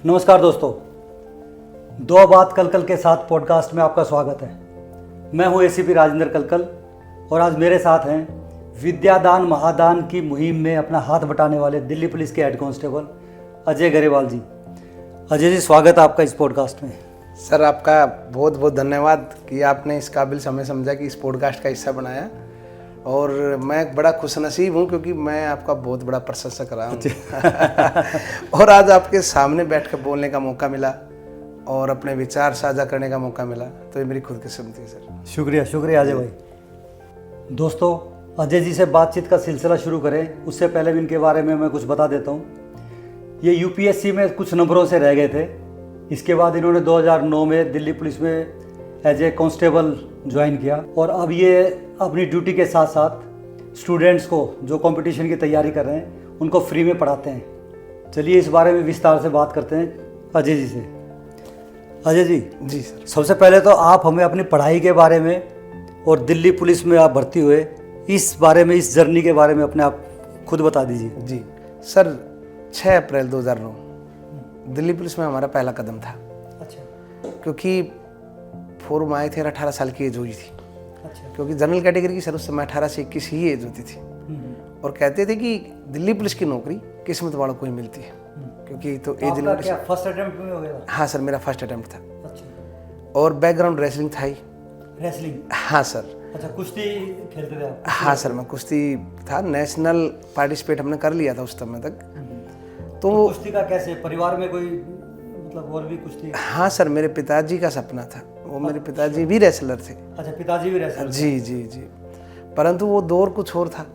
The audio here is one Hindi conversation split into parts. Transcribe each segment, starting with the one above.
नमस्कार दोस्तों, दो बात कलकल के साथ पॉडकास्ट में आपका स्वागत है। मैं हूं एसीपी राजेंद्र कलकल और आज मेरे साथ हैं विद्यादान महादान की मुहिम में अपना हाथ बटाने वाले दिल्ली पुलिस के हेड कांस्टेबल अजय गरेवाल जी। अजय जी, स्वागत है आपका इस पॉडकास्ट में। सर, आपका बहुत बहुत धन्यवाद कि आपने इस काबिल समय समझा कि इस पॉडकास्ट का हिस्सा बनाया। और मैं बड़ा खुशनसीब हूँ क्योंकि मैं आपका बहुत बड़ा प्रशंसक रहा हूँ और आज आपके सामने बैठ कर बोलने का मौका मिला और अपने विचार साझा करने का मौका मिला, तो ये मेरी खुदकिस्मती है सर। शुक्रिया शुक्रिया अजय भाई। दोस्तों, अजय जी से बातचीत का सिलसिला शुरू करें उससे पहले भी इनके बारे में मैं कुछ बता देता हूँ। ये यूपीएससी में कुछ नंबरों से रह गए थे। इसके बाद इन्होंने 2009 में दिल्ली पुलिस में एज ए कांस्टेबल ज्वाइन किया और अब ये अपनी ड्यूटी के साथ साथ स्टूडेंट्स को जो कंपटीशन की तैयारी कर रहे हैं उनको फ्री में पढ़ाते हैं। चलिए इस बारे में विस्तार से बात करते हैं अजय जी से। अजय जी। जी सर। सबसे पहले तो आप हमें अपनी पढ़ाई के बारे में और दिल्ली पुलिस में आप भर्ती हुए इस बारे में, इस जर्नी के बारे में अपने आप खुद बता दीजिए। जी सर, 6 अप्रैल 2009 दिल्ली पुलिस में हमारा पहला कदम था। अच्छा। क्योंकि फॉर्म आए थे, 18 साल की एज हुई थी। अच्छा। क्योंकि जनरल कैटेगरी की सर उस समय 18 से 21 ही एज होती थी और कहते थे कि दिल्ली पुलिस की नौकरी किस्मत वालों को ही मिलती है, क्योंकि तो एज लिमिट। फर्स्ट अटेम्प्ट में हो गया? हाँ सर, मेरा फर्स्ट अटेम्प्ट था। अच्छा। और बैकग्राउंड रेसलिंग था ही। रेसलिंग? हाँ सर। अच्छा, कुश्ती खेलते थे आप? हाँ सर, मैं कुश्ती था, नेशनल पार्टिसिपेट हमने कर लिया था उस समय तक। तो कुश्ती का कैसे, परिवार में कोई मतलब और भी कुश्ती? हाँ सर, मेरे पिताजी का सपना था, वो मेरे पिताजी भी रेसलर थे। अच्छा, पिताजी भी रेसलर? जी जी जी। परंतु वो दौर कुछ और था,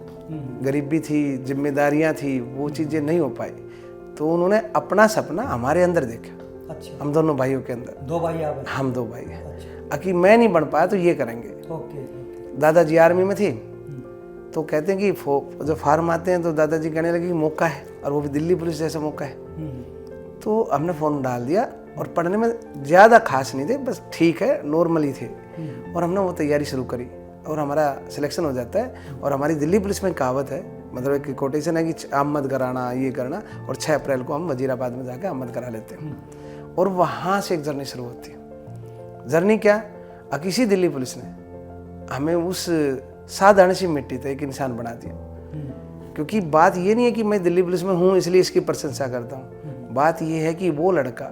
गरीबी थी, जिम्मेदारियां थी, वो चीज़ें नहीं हो पाई। तो उन्होंने अपना सपना हमारे अंदर देखा। अच्छा। हम दोनों भाइयों के अंदर। 2 भाई आप? हम 2 भाई हैं। अच्छा। कि मैं नहीं बन पाया तो ये करेंगे। ओके। दादाजी आर्मी में थे, तो कहते हैं कि जो फार्म आते हैं तो दादाजी कहने लगे कि मौका है, और वो भी दिल्ली पुलिस जैसा मौका है। तो हमने फॉर्म डाल दिया और पढ़ने में ज़्यादा खास नहीं थे, बस ठीक है, नॉर्मली थे। और हमने वो तैयारी शुरू करी और हमारा सिलेक्शन हो जाता है। और हमारी दिल्ली पुलिस में कहावत है, मतलब एक कोटेशन है कि आमद कराना, ये करना, और 6 अप्रैल को हम वजीराबाद में जाकर आमद करा लेते हैं। और वहाँ से एक जर्नी शुरू होती है। जर्नी क्या, किसी दिल्ली पुलिस ने हमें उस साधारण सी मिट्टी से एक इंसान बना दिया। क्योंकि बात ये नहीं है कि मैं दिल्ली पुलिस में हूँ इसलिए इसकी प्रशंसा करता हूँ। बात ये है कि वो लड़का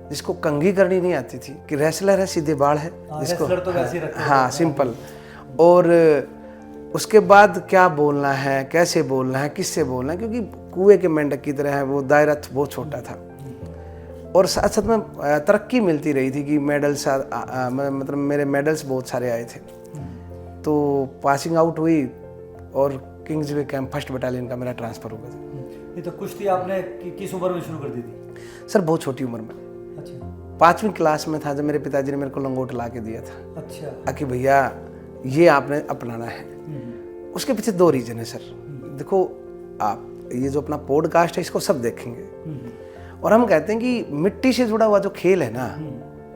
जिसको कंघी करनी नहीं आती थी, कि रेसलर है, सीधे बाल है, जिसको तो वैसे ही रखते हाँ सिंपल, और उसके बाद क्या बोलना है, कैसे बोलना है, किससे बोलना है, क्योंकि कुएं के मेंढक की तरह है, वो दायरा बहुत छोटा था। और साथ साथ में तरक्की मिलती रही थी कि मेडल्स, मतलब मेरे मेडल्स बहुत सारे आए थे। तो पासिंग आउट हुई और किंग्सवे कैंप 1st बटालियन का मेरा ट्रांसफ़र हो गया। ये तो कुश्ती आपने किस उम्र में शुरू कर दी थी? सर बहुत छोटी उम्र में। अच्छा। 5वीं क्लास में था जब मेरे पिताजी ने मेरे को लंगोट ला के दिया था। अच्छा। कि भैया ये आपने अपनाना है। उसके पीछे 2 रीज़न है सर। देखो, आप ये जो अपना पॉडकास्ट है इसको सब देखेंगे, और हम कहते हैं कि मिट्टी से जुड़ा हुआ जो खेल है ना,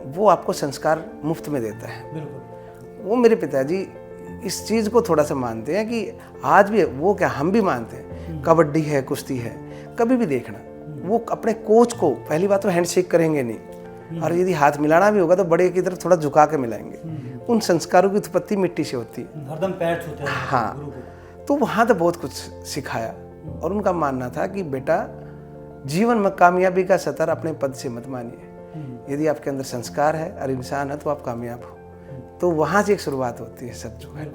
वो आपको संस्कार मुफ्त में देता है। बिल्कुल। वो मेरे पिताजी इस चीज़ को थोड़ा सा मानते हैं कि आज भी वो क्या, हम भी मानते हैं, कबड्डी है, कुश्ती है, कभी भी देखना, वो अपने कोच को पहली बात तो हैंडशेक करेंगे नहीं, और यदि हाथ मिलाना भी होगा तो बड़े की तरफ थोड़ा झुका के मिलाएंगे। उन संस्कारों की उत्पत्ति मिट्टी से होती है, हरदम पैर छूते हैं। हाँ। तो वहाँ तो बहुत कुछ सिखाया, और उनका मानना था कि बेटा, जीवन में कामयाबी का सतर अपने पद से मत मानिए, यदि आपके अंदर संस्कार है और इंसान है तो आप कामयाब हो। तो वहाँ से एक शुरुआत होती है सब जो है।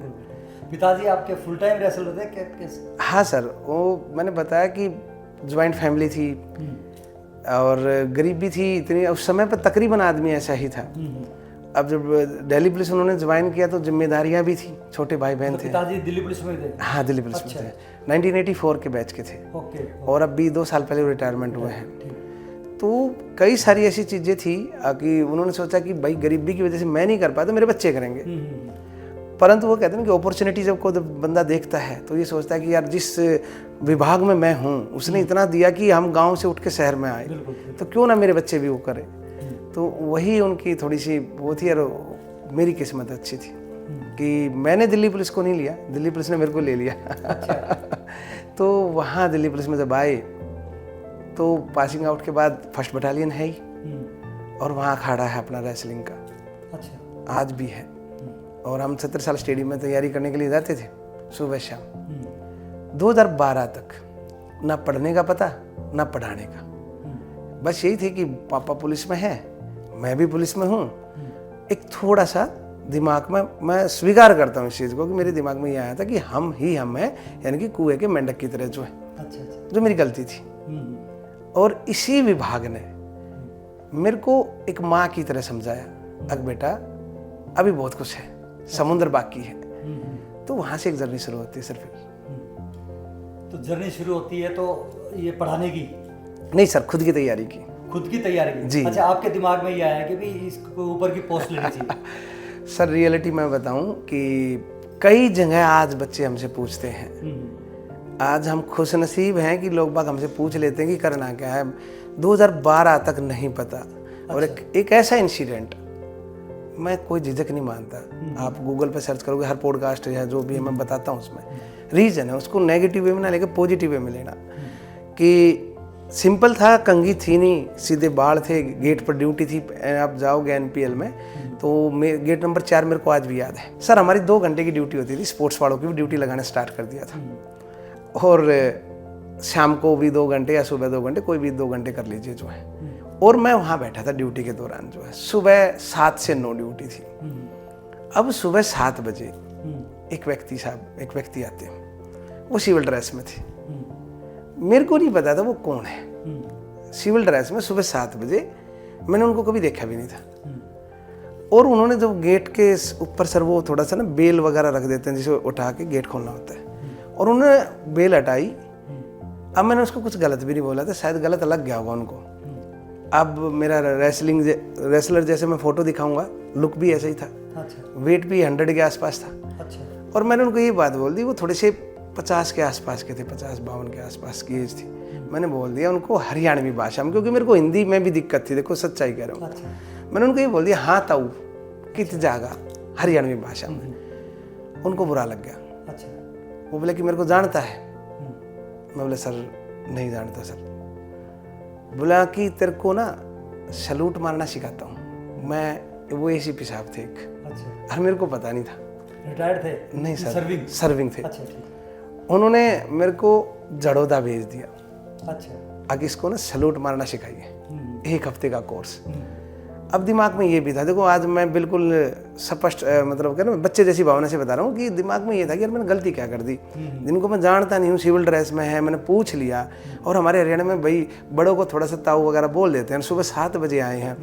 पिताजी आपके फुल टाइम रेसलर थे कैसे? हाँ सर, वो मैंने बताया कि ज्वाइंट फैमिली थी और गरीबी थी इतनी, उस समय पर तकरीबन आदमी ऐसा ही था। अब जब दिल्ली पुलिस उन्होंने ज्वाइन किया तो जिम्मेदारियां भी थी, छोटे भाई बहन थे। पिताजी दिल्ली पुलिस में थे? हाँ, दिल्ली पुलिस में थे। 1984 के बैच के थे। ओके। और अब भी 2 साल पहले रिटायरमेंट हुए हैं। तो कई सारी ऐसी चीज़ें थी कि उन्होंने सोचा कि भाई गरीबी की वजह से मैं नहीं कर पाया तो मेरे बच्चे करेंगे। परंतु वो कहते हैं कि अपॉर्चुनिटी जब कोई बंदा देखता है तो ये सोचता है कि यार जिस विभाग में मैं हूँ उसने इतना दिया कि हम गांव से उठ के शहर में आए, तो क्यों ना मेरे बच्चे भी वो करें। तो वही उनकी थोड़ी सी वो थी, और मेरी किस्मत अच्छी थी कि मैंने दिल्ली पुलिस को नहीं लिया, दिल्ली पुलिस ने मेरे को ले लिया। तो वहाँ दिल्ली पुलिस में जब आए तो पासिंग आउट के बाद फर्स्ट बटालियन है ही, और वहाँ अखाड़ा है अपना रेसलिंग का, अच्छा। आज भी है। और हम 70 साल स्टेडियम में तैयारी करने के लिए जाते थे सुबह शाम। 2012 तक ना पढ़ने का पता ना पढ़ाने का, बस यही थे कि पापा पुलिस में है, मैं भी पुलिस में हूँ। एक थोड़ा सा दिमाग में, मैं स्वीकार करता हूँ इस चीज़ को, कि मेरे दिमाग में ये आया था कि हम ही हम हैं, यानी कि कुएं के मेंढक की तरह जो है, अच्छा। जो मेरी गलती थी। और इसी विभाग ने मेरे को एक माँ की तरह समझाया, अग बेटा अभी बहुत कुछ है, समुद्र बाकी है। तो वहाँ से एक जर्नी शुरू होती है सर। फिर तो जर्नी शुरू होती है तो ये पढ़ाने की नहीं सर, खुद की तैयारी की। खुद की तैयारी की जी। अच्छा, आपके दिमाग में ये आया कि भी इसको ऊपर की पोस्ट लेनी चाहिए? सर रियलिटी मैं बताऊं कि कई जगह आज बच्चे हमसे पूछते हैं, आज हम खुश नसीब हैं कि लोग बाग हमसे पूछ लेते हैं कि करना क्या है। 2012 तक नहीं पता। अच्छा। और एक ऐसा इंसिडेंट, मैं कोई झिझक नहीं मानता, आप गूगल पे सर्च करोगे, हर पॉडकास्ट या जो भी है मैं बताता हूँ उसमें रीजन है, उसको नेगेटिव वे में ना लेके पॉजिटिव वे में लेना। कि सिंपल था, कंघी थी नहीं, सीधे बाढ़ थे, गेट पर ड्यूटी थी। आप जाओगे एनपीएल में तो गेट नंबर 4 मेरे को आज भी याद है सर। हमारी 2 घंटे की ड्यूटी होती थी, स्पोर्ट्स वालों की भी ड्यूटी लगाना स्टार्ट कर दिया था। और शाम को भी 2 घंटे या सुबह 2 घंटे, कोई भी 2 घंटे कर लीजिए जो है। और मैं वहाँ बैठा था ड्यूटी के दौरान जो है, सुबह 7 से 9 ड्यूटी थी। अब सुबह 7 बजे एक व्यक्ति आते हैं, वो सिविल ड्रेस में थे। मेरे को नहीं पता था वो कौन है, सिविल ड्रेस में सुबह 7 बजे, मैंने उनको कभी देखा भी नहीं था। और उन्होंने जो गेट के ऊपर सर वो थोड़ा सा ना बेल वगैरह रख देते हैं, जिसे उठा के गेट खोलना होता है, और उन्होंने बेल हटाई। अब मैंने उसको कुछ गलत भी नहीं बोला था, शायद गलत लग गया होगा उनको। अब मेरा रेसलर जैसे मैं फोटो दिखाऊंगा, लुक भी ऐसा ही था। अच्छा। वेट भी 100 के आसपास था। अच्छा। और मैंने उनको ये बात बोल दी, वो थोड़े से 50 के आसपास के थे, 50-52 के आसपास की एज थी। मैंने बोल दिया उनको हरियाणवी भाषा में, क्योंकि मेरे को हिंदी में भी दिक्कत थी, देखो सच्चाई कह रहा हूँ। अच्छा। मैंने उनको ये बोल दिया, हाँ ताऊ कित जागा, हरियाणवी भाषा में। उनको बुरा लग गया। अच्छा। वो बोले कि मेरे को जानता है। मैं बोले सर नहीं जानता सर। बोला कि तेरे को ना सैल्यूट मारना सिखाता हूँ मैं। वो एसीपी साहब थे एक। अच्छा। और मेरे को पता नहीं था। रिटायर्ड थे? नहीं सर, सर्विंग थे। अच्छा ठीक। उन्होंने मेरे को जड़ोदा भेज दिया। अच्छा। आगे इसको ना सैल्यूट मारना सिखाइए, 1 हफ्ते का कोर्स। अब दिमाग में ये भी था, देखो आज मैं बिल्कुल स्पष्ट मतलब क्या ना, बच्चे जैसी भावना से बता रहा हूँ कि दिमाग में ये था कि यार मैंने गलती क्या कर दी। जिनको मैं जानता नहीं हूँ, सिविल ड्रेस में है, मैंने पूछ लिया। और हमारे हरियाणा में भाई बड़ों को थोड़ा सा ताऊ वगैरह बोल देते हैं। सुबह 7 बजे आए हैं,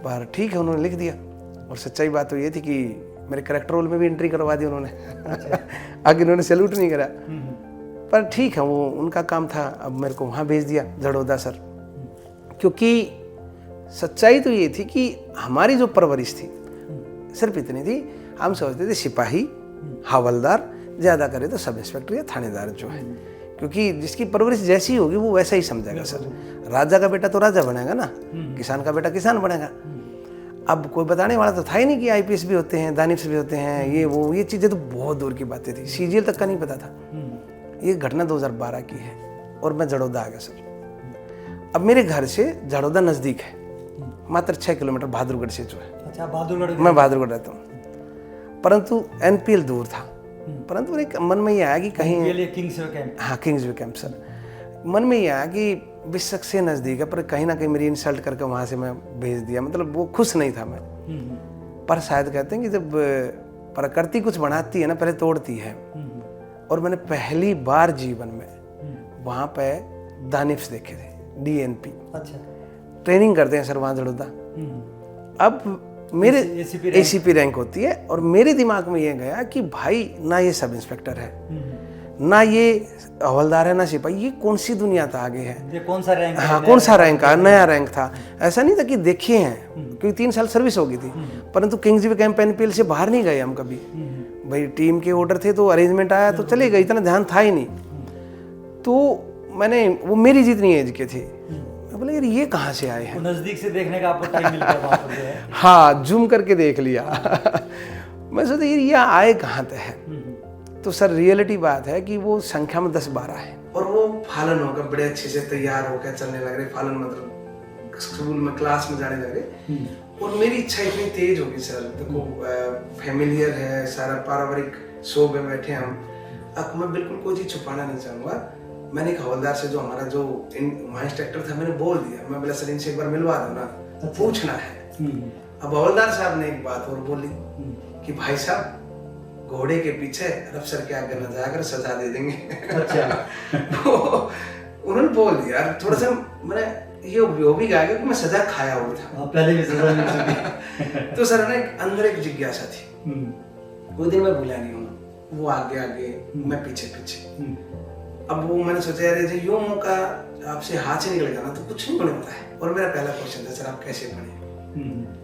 पर ठीक है उन्होंने लिख दिया। और सच्चाई बात तो ये थी कि मेरे करेक्टर रोल में भी एंट्री करवा दी उन्होंने। आगे उन्होंने सैल्यूट नहीं करा, पर ठीक है वो उनका काम था। अब मेरे को वहाँ भेज दिया जड़ोदा सर, क्योंकि सच्चाई तो ये थी कि हमारी जो परवरिश थी सिर्फ इतनी थी, हम सोचते थे सिपाही, हवलदार, ज़्यादा करे तो सब इंस्पेक्टर या थानेदार जो है, क्योंकि जिसकी परवरिश जैसी होगी वो वैसा ही समझेगा सर। राजा का बेटा तो राजा बनेगा ना, किसान का बेटा किसान बनेगा। अब कोई बताने वाला तो था ही नहीं कि आईपीएस भी होते हैं, दानिश भी होते हैं, ये चीज़ें तो बहुत दूर की बातें थी, सीजीएल तक का नहीं पता था। ये घटना 2012 की है और मैं जड़ोदा आ गया सर। अब मेरे घर से जड़ोदा नज़दीक है, मात्र 6 किलोमीटर बहादुरगढ़ से जो है। अच्छा, बहादुरगढ़? मैं बहादुरगढ़ रहता हूँ, परंतु एनपीएल दूर था। परंतु एक मन में ये आया कि कहीं किंग्सवे कैंप। हाँ, किंग्सवे कैंप सर। मन में ये आया कि बेशक से नज़दीक है, पर कहीं ना कहीं मेरी इंसल्ट करके वहाँ से मैं भेज दिया। मतलब वो खुश नहीं था मैं। पर शायद कहते हैं कि जब प्रकृति कुछ बनाती है ना, पहले तोड़ती है। और मैंने पहली बार जीवन में वहाँ पे दानिश देखे थे, डीएनपी। अच्छा। ट्रेनिंग करते हैं सर वहाँ जड़ोदा। अब मेरे एसीपी रैंक होती है, और मेरे दिमाग में ये गया कि भाई ना ये सब इंस्पेक्टर है, ना ये हवलदार है, ना सिपाही, ये कौन सी दुनिया था आगे है, ये कौन सा रैंक? हाँ, कौन सा रैंक है, नया रैंक था। ऐसा नहीं था कि देखे हैं, क्योंकि 3 साल सर्विस हो गई थी, परंतु किंग्सवे कैंप एनपीएल से बाहर नहीं गए हम कभी। भाई टीम के ऑर्डर थे तो अरेंजमेंट आया तो चले गए, इतना ध्यान था ही नहीं। तो मैंने, वो मेरी जितनी एज के थे, मैं बोला यार ये कहाँ से आए हैं। नजदीक से देखने का आपको टाइम मिल गया वहाँ पर जो है। हाँ, जूम करके देख लिया। मैं सोचा ये आए कहाँ से है। तो सर रियलिटी बात है कि वो संख्या में 10-12 है। और वो फालन होकर बड़े अच्छे से तैयार होकर चलने लग रहे, फालन मतलब स्कूल में क्लास में जाने लग रहे। और मेरी इच्छा इतनी तेज होगी सर, देखो फैमिलियर है सारा, पारिवारिक शो में बैठे हम, अब मैं बिल्कुल कोई चीज छुपाना नहीं चाहूंगा। मैंने एक हवलदार से जो हमारा जो वहाँ इंस्ट्रक्टर था, मैंने बोल दिया, मैं बोला सर इनसे एक बार मिलवा दो ना, पूछना है। अब हवलदार साहब ने एक बात और बोली कि भाई साहब घोड़े के पीछे अफसर क्या करना जाकर सजा दे देंगे। अच्छा। तो उन्होंने बोल दिया, थोड़ा सा मैंने ये वो भी कहा कि मैं सजा खाया हुआ था, पहले भी सजा मिल चुकी। तो सर ने अंदर एक जिज्ञासा थी, वो दिन मैं भूला नहीं हूँ, वो आगे आगे मैं पीछे पीछे। अब वो मैंने सोचा यार ये यूं मौका आपसे हाथ से निकल गया ना तो कुछ नहीं होने वाला है। और मेरा पहला क्वेश्चन था सर आप कैसे पढ़े,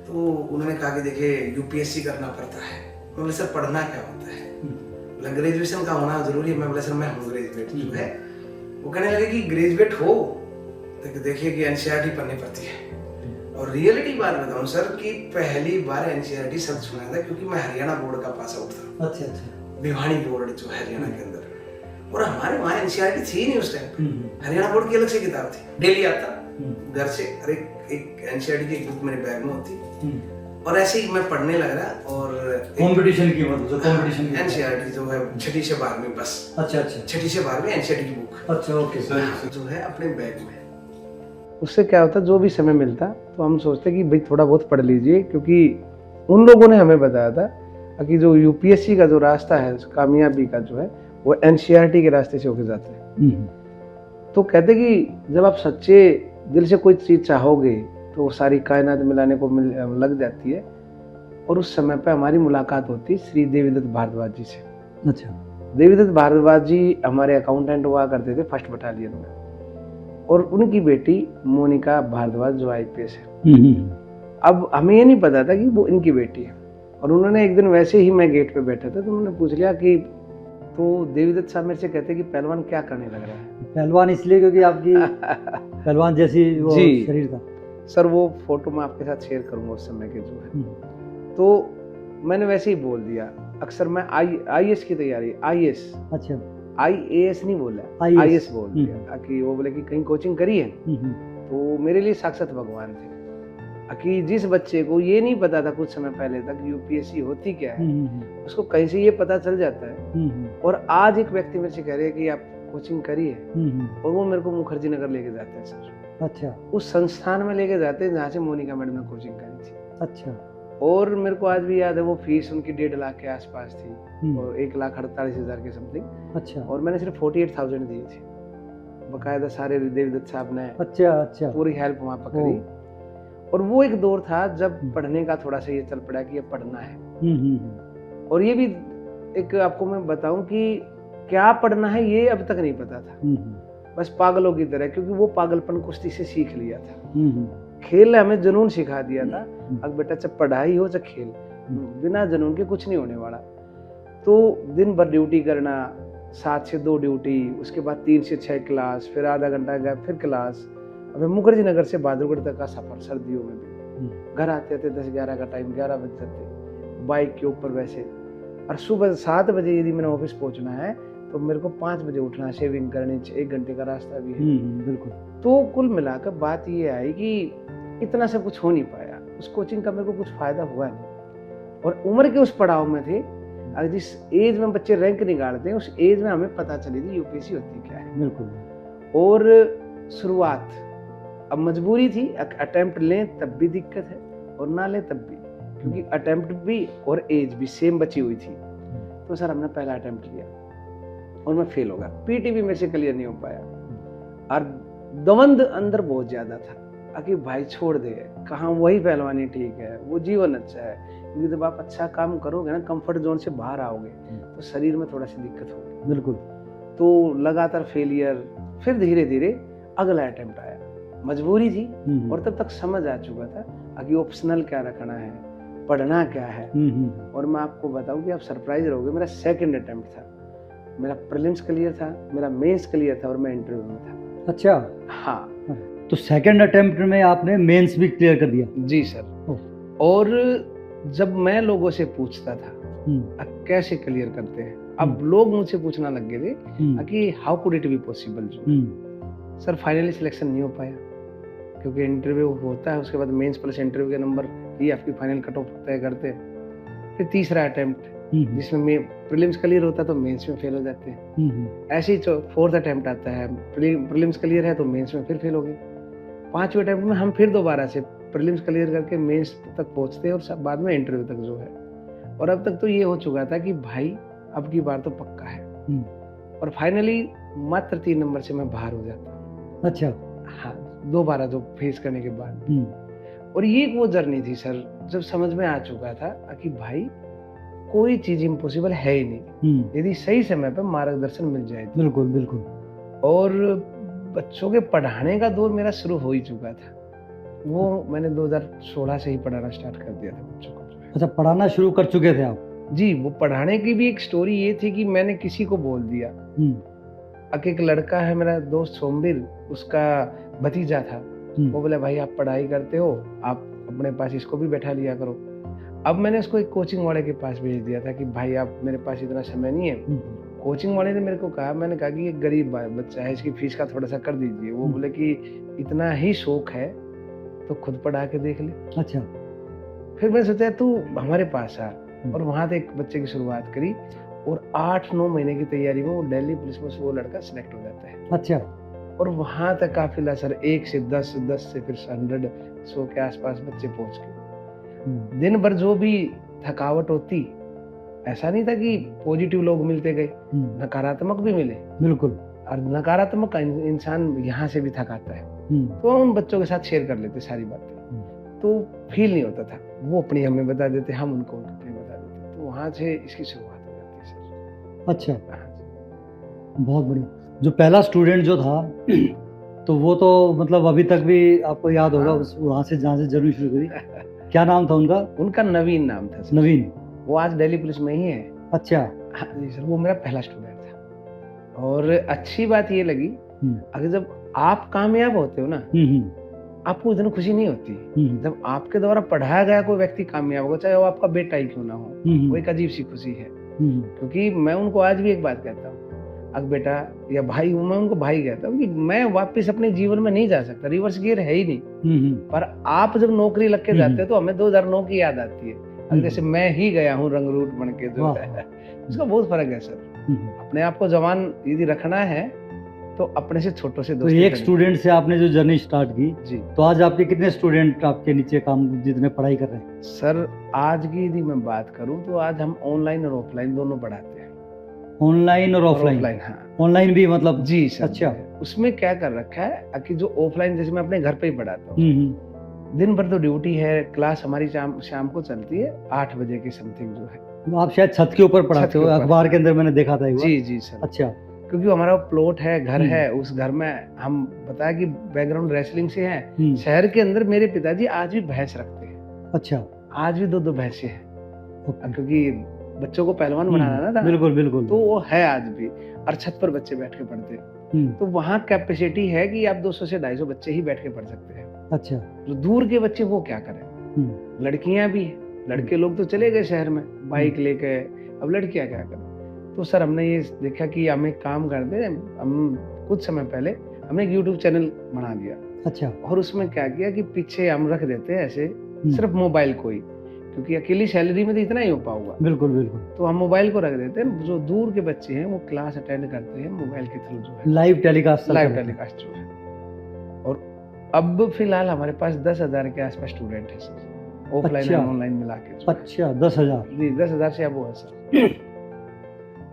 तो उन्होंने कहा कि देखिए यूपीएससी करना पड़ता है। मैं बोले सर पढ़ना क्या होता है, बोला ग्रेजुएशन का होना जरूरी है। मैं बोला सर मैं हूँ ग्रेजुएट जो है। वो कहने लगे कि ग्रेजुएट हो तो देखिए कि एनसीईआरटी पढ़नी पड़ती है। और रियलिटी बात बताऊं सर कि पहली बार एनसीईआरटी शब्द सुना था क्योंकि मैं हरियाणा बोर्ड का पास आउट था। अच्छा अच्छा। भिवानी बोर्ड जो है हरियाणा के अंदर, और हमारे वहाँ एनसीईआरटी थी नहीं उस टाइम, हरियाणा बोर्ड की अलग से किताब थी। डेली आता घर से, और एक एनसीईआरटी की एक बुक मेरे बैग में होती, और ऐसे ही मैं पढ़ने लग रहा। और कंपटीशन की मतलब कंपटीशन एनसीईआरटी जो है 6ठी से 12वीं बस। अच्छा अच्छा। 6ठी से 12वीं एनसीईआरटी की बुक। अच्छा ओके सर। जो है अपने बैग में। उससे क्या होता, जो भी समय मिलता तो हम सोचते कि भाई थोड़ा बहुत पढ़ लीजिए, क्योंकि उन लोगों ने हमें बताया था कि जो यूपीएससी का जो रास्ता है कामयाबी का जो है वो एनसीईआरटी के रास्ते से होके जाते हैं। तो कहते कि जब आप सच्चे दिल से कोई चीज चाहोगे तो वो सारी कायनात मिलाने को लग जाती है। और उस समय पे हमारी मुलाकात होती श्री देवीदत्त भारद्वाज जी से। अच्छा। देवीदत्त भारद्वाज जी हमारे अकाउंटेंट हुआ करते थे 1st बटालियन में, और उनकी बेटी मोनिका भारद्वाज जो आईपीएस है। अब हमें ये नहीं पता था कि वो इनकी बेटी है। और उन्होंने एक दिन वैसे ही मैं गेट पे बैठा था तो उन्होंने पूछ लिया कि तो देवीदत्त साहब मेरे से कहते कि पहलवान क्या करने लग रहा है। पहलवान इसलिए क्योंकि आपकी पहलवान जैसी वो शरीर था। सर वो फोटो मैं आपके साथ शेयर करूंगा उस समय के जो है। तो मैंने वैसे ही बोल दिया, अक्सर मैं आईएएस की तैयारी, आईएएस। अच्छा। आईएएस नहीं बोला, आईएएस बोल दिया कि वो बोले कि कहीं कोचिंग करी है। तो मेरे लिए साक्षात भगवान थे कि जिस बच्चे को ये नहीं पता था कुछ समय पहले तक यूपीएससी होती क्या है, उसको कहीं से ये पता चल जाता है। और आज एक व्यक्ति मेरे से कह रहे हैं कि आप कोचिंग करिए, और वो मेरे को मुखर्जी नगर लेके जाते हैं सर। अच्छा। उस संस्थान में लेके जाते हैं जहाँ से मोनिका मैडम ने कोचिंग करी थी। अच्छा। और मेरे को आज भी याद है वो फीस उनकी 1.5 लाख के आसपास थी, और 1,48,000 के समथिंग। अच्छा। और मैंने सिर्फ 48,000 दिए थे, बकायदा सारे देवीदत्त साहब ने अच्छा पूरी हेल्प वहाँ पर करी। और वो एक दौर था जब पढ़ने का थोड़ा सा ये चल पड़ा कि अब पढ़ना है। और ये भी एक आपको मैं बताऊं कि क्या पढ़ना है ये अब तक नहीं पता था, बस पागलों की तरह, क्योंकि वो पागलपन कुश्ती से सीख लिया था। खेल ने हमें जुनून सिखा दिया था, अब बेटा चाहे पढ़ाई हो चाहे खेल, बिना जुनून के कुछ नहीं होने वाला। तो दिन भर ड्यूटी करना, 7 से 2 ड्यूटी, उसके बाद 3 से 6 क्लास, फिर आधा घंटा गया फिर क्लास। अब मुखर्जी नगर से बहादुरगढ़ तक का सफर सर्दियों में भी। घर आते थे 10-11 का टाइम, 11 बज जाते बाइक के ऊपर वैसे। और सुबह 7 बजे यदि मैंने ऑफिस पहुंचना है तो मेरे को 5 बजे उठना, शेविंग करनी, 1 घंटे का रास्ता भी है। बिल्कुल। तो कुल मिलाकर बात ये आई कि इतना सब कुछ हो नहीं पाया, उस कोचिंग का मेरे को कुछ फायदा हुआ नहीं। और उम्र के उस पड़ाव में थे, जिस एज में बच्चे रैंक निकालते हैं उस एज में हमें पता चली थी यूपीएससी होती क्या है। बिल्कुल। और शुरुआत अब मजबूरी थी, अटेम्प्ट लें तब भी दिक्कत है और ना लें तब भी, क्योंकि अटेम्प्ट भी और एज भी सेम बची हुई थी। तो सर हमने पहला अटेम्प्ट लिया और मैं फेल हो गया, पीटी भी मेरे से क्लियर नहीं हो पाया। और दवंद अंदर बहुत ज्यादा था कि भाई छोड़ दे, कहाँ वही पहलवानी ठीक है, वो जीवन अच्छा है, क्योंकि जब आप अच्छा काम करोगे ना, कंफर्ट जोन से बाहर आओगे तो शरीर में थोड़ा सी दिक्कत होगी। बिल्कुल। तो लगातार फेलियर, फिर धीरे धीरे अगला अटेम्प्ट आया, मजबूरी थी और तब तक समझ आ चुका था कि ऑप्शनल क्या रखना है, पढ़ना क्या है। और मैं आपको बताऊं कि आप सरप्राइज रहोगे, मेरा 2nd अटेम्प्ट था, मेरा प्रीलिम्स क्लियर था, मेरा मेंस क्लियर था और मैं इंटरव्यू में था। अच्छा। हाँ। तो 2nd अटेम्प्ट में आपने मेंस भी क्लियर कर दिया? जी सर। और जब मैं लोगों से पूछता था कैसे क्लियर करते हैं, अब लोग मुझसे पूछना लग गए थे कि how could it be possible जो। सर फाइनली सिलेक्शन नहीं हो पाया, क्योंकि इंटरव्यू होता है, उसके बाद मेंस प्लस इंटरव्यू के नंबर ये आपकी फाइनल कट ऑफ तय करते हैं। फिर तीसरा अटेम्प्ट जिसमें प्रीलिम्स क्लियर होता है तो मेंस में फेल हो जाते हैं। ऐसे ही फोर्थ अटेम्प्ट आता है, प्रीलिम्स क्लियर है तो मेंस में फिर फेल हो गए। पांचवें अटेम्प्ट में हम फिर दोबारा से प्रीलिम्स क्लियर करके मेंस तक पहुंचते हैं और सब बाद में इंटरव्यू तक जो है। और अब तक तो ये हो चुका था कि भाई अब की बार तो पक्का है। और फाइनली मात्र 3 नंबर से मैं बाहर हो जाता हूँ। अच्छा। हाँ, दोबारा जो फेस करने के बाद। और ये वो जर्नी थी सर, जब समझ में आ चुका था कि भाई कोई चीज इम्पॉसिबल है ही नहीं, यदि सही समय पर मार्गदर्शन मिल जाए तो। बिल्कुल बिल्कुल। और बच्चों के पढ़ाने का दौर मेरा शुरू हो ही चुका था, वो मैंने 2016 से ही पढ़ाना स्टार्ट कर दिया था बच्चों को। अच्छा, पढ़ाना शुरू कर चुके थे आप? जी, वो पढ़ाने की भी एक स्टोरी ये थी कि मैंने किसी को बोल दिया। एक लड़का है मेरा दोस्त सोमवीर, उसका भतीजा था, वो बोले भाई आप पढ़ाई करते हो, आप अपने पास इसको भी बैठा लिया करो। अब मैंने उसको एक कोचिंग वाले के पास भेज दिया था कि भाई आप, मेरे पास इतना समय नहीं है। कोचिंग वाले ने मेरे को कहा, मैंने कहा कि ये गरीब बच्चा है, इसकी फीस का थोड़ा सा कर दीजिए। वो बोले कि इतना ही शौक है तो खुद पढ़ा के देख ले। अच्छा। फिर मैंने सोचा तू हमारे पास आ, और वहां से एक बच्चे की शुरुआत करी। और 8-9 महीने की तैयारी में वो दिल्ली पुलिस में वो लड़का सिलेक्ट हो जाता है। अच्छा। और वहां तक काफिला सर 1 से 10, 10 से फिर 100 के आसपास बच्चे पहुंच गए। दिन भर जो भी थकावट होती, ऐसा नहीं था कि पॉजिटिव लोग मिलते गए, नकारात्मक भी मिले। बिल्कुल। और नकारात्मक इंसान यहाँ से भी थकाता है, तो हम उन बच्चों के साथ शेयर कर लेते सारी बातें, तो फील नहीं होता था। वो अपनी हमें बता देते, हम उनको अपनी बता देते, तो वहां से इसकी शुरुआत हो जाती है सर। अच्छा, बहुत बढ़िया। जो पहला स्टूडेंट जो था तो वो तो मतलब अभी तक भी आपको याद होगा, वहां से जहाँ से जर्नी शुरू करी, क्या नाम था उनका? उनका नवीन नाम था सर। नवीन। वो आज दिल्ली पुलिस में ही है। अच्छा। हाँ जी सर, वो मेरा पहला स्टूडेंट था। और अच्छी बात ये लगी, अगर जब आप कामयाब होते हो ना, आपको इतनी खुशी नहीं होती। जब आपके द्वारा पढ़ाया गया कोई व्यक्ति कामयाब होगा, चाहे वो आपका बेटा ही क्यों ना हो, वो एक अजीब सी खुशी है। क्योंकि मैं उनको आज भी एक बात कहता हूँ, अगर बेटा या भाई, मैं उनको भाई कहता हूँ कि मैं वापस अपने जीवन में नहीं जा सकता, रिवर्स गियर है ही नहीं। पर आप जब नौकरी लग के जाते हो तो हमें 2009 की याद आती है। अब जैसे मैं ही गया हूँ रंगरूट बन के, जो है उसका बहुत फर्क है सर। अपने आप को जवान यदि रखना है तो अपने से छोटों से दोस्ती। तो एक स्टूडेंट से आपने जो जर्नी स्टार्ट की जी, तो आज आपके कितने स्टूडेंट आपके नीचे काम, जितने पढ़ाई कर रहे हैं? सर आज की यदि मैं बात करूं तो आज हम ऑनलाइन और ऑफलाइन दोनों पढ़ाते हैं। ऑनलाइन और ऑफलाइन? हाँ, ऑनलाइन भी मतलब? जी सर। अच्छा। उसमें क्या कर रखा है कि जो ऑफलाइन, जैसे मैं अपने घर पे ही पढ़ाता हूँ, दिन भर तो ड्यूटी है, क्लास हमारी शाम को चलती है 8 बजे के समथिंग जो है। आप शायद छत के ऊपर पढ़ाते हो, अखबार के अंदर मैंने देखा था एक बार। जी जी सर। अच्छा। क्योंकि हमारा प्लॉट है, घर है, उस घर में हम बताया कि बैकग्राउंड रेसलिंग से है। शहर के अंदर मेरे पिताजी आज भी भैंस रखते हैं। अच्छा। आज भी 2 भैंसे हैं, क्योंकि बच्चों को पहलवान बनाना ना। बिल्कुल बिल्कुल। तो वो है आज भी, और छत पर बच्चे बैठ के पढ़ते हैं। तो वहाँ कैपेसिटी है कि आप 200 से 250 बच्चे ही बैठ के पढ़ सकते हैं। अच्छा। जो दूर के बच्चे वो क्या करें? लड़कियां भी, लड़के लोग तो चले गए शहर में बाइक लेके, अब लड़कियां क्या करें? तो सर हमने ये देखा कि हम एक काम करते हैं, हम कुछ समय पहले हमने एक YouTube चैनल बना दिया। अच्छा। और उसमें क्या किया कि पीछे हम रख देते हैं ऐसे सिर्फ मोबाइल को ही, क्योंकि अकेली सैलरी में तो इतना ही हो पाऊंगा। बिल्कुल बिल्कुल। तो हम मोबाइल को रख देते हैं, जो दूर के बच्चे हैं वो क्लास अटेंड करते हैं मोबाइल के थ्रू, जो है लाइव टेलीकास्ट जो है। और अब फिलहाल हमारे पास 10,000 के आसपास स्टूडेंट है सर, ऑफलाइन और ऑनलाइन मिला के। अच्छा, 10,000? जी, 10,000 से अब वो है सर।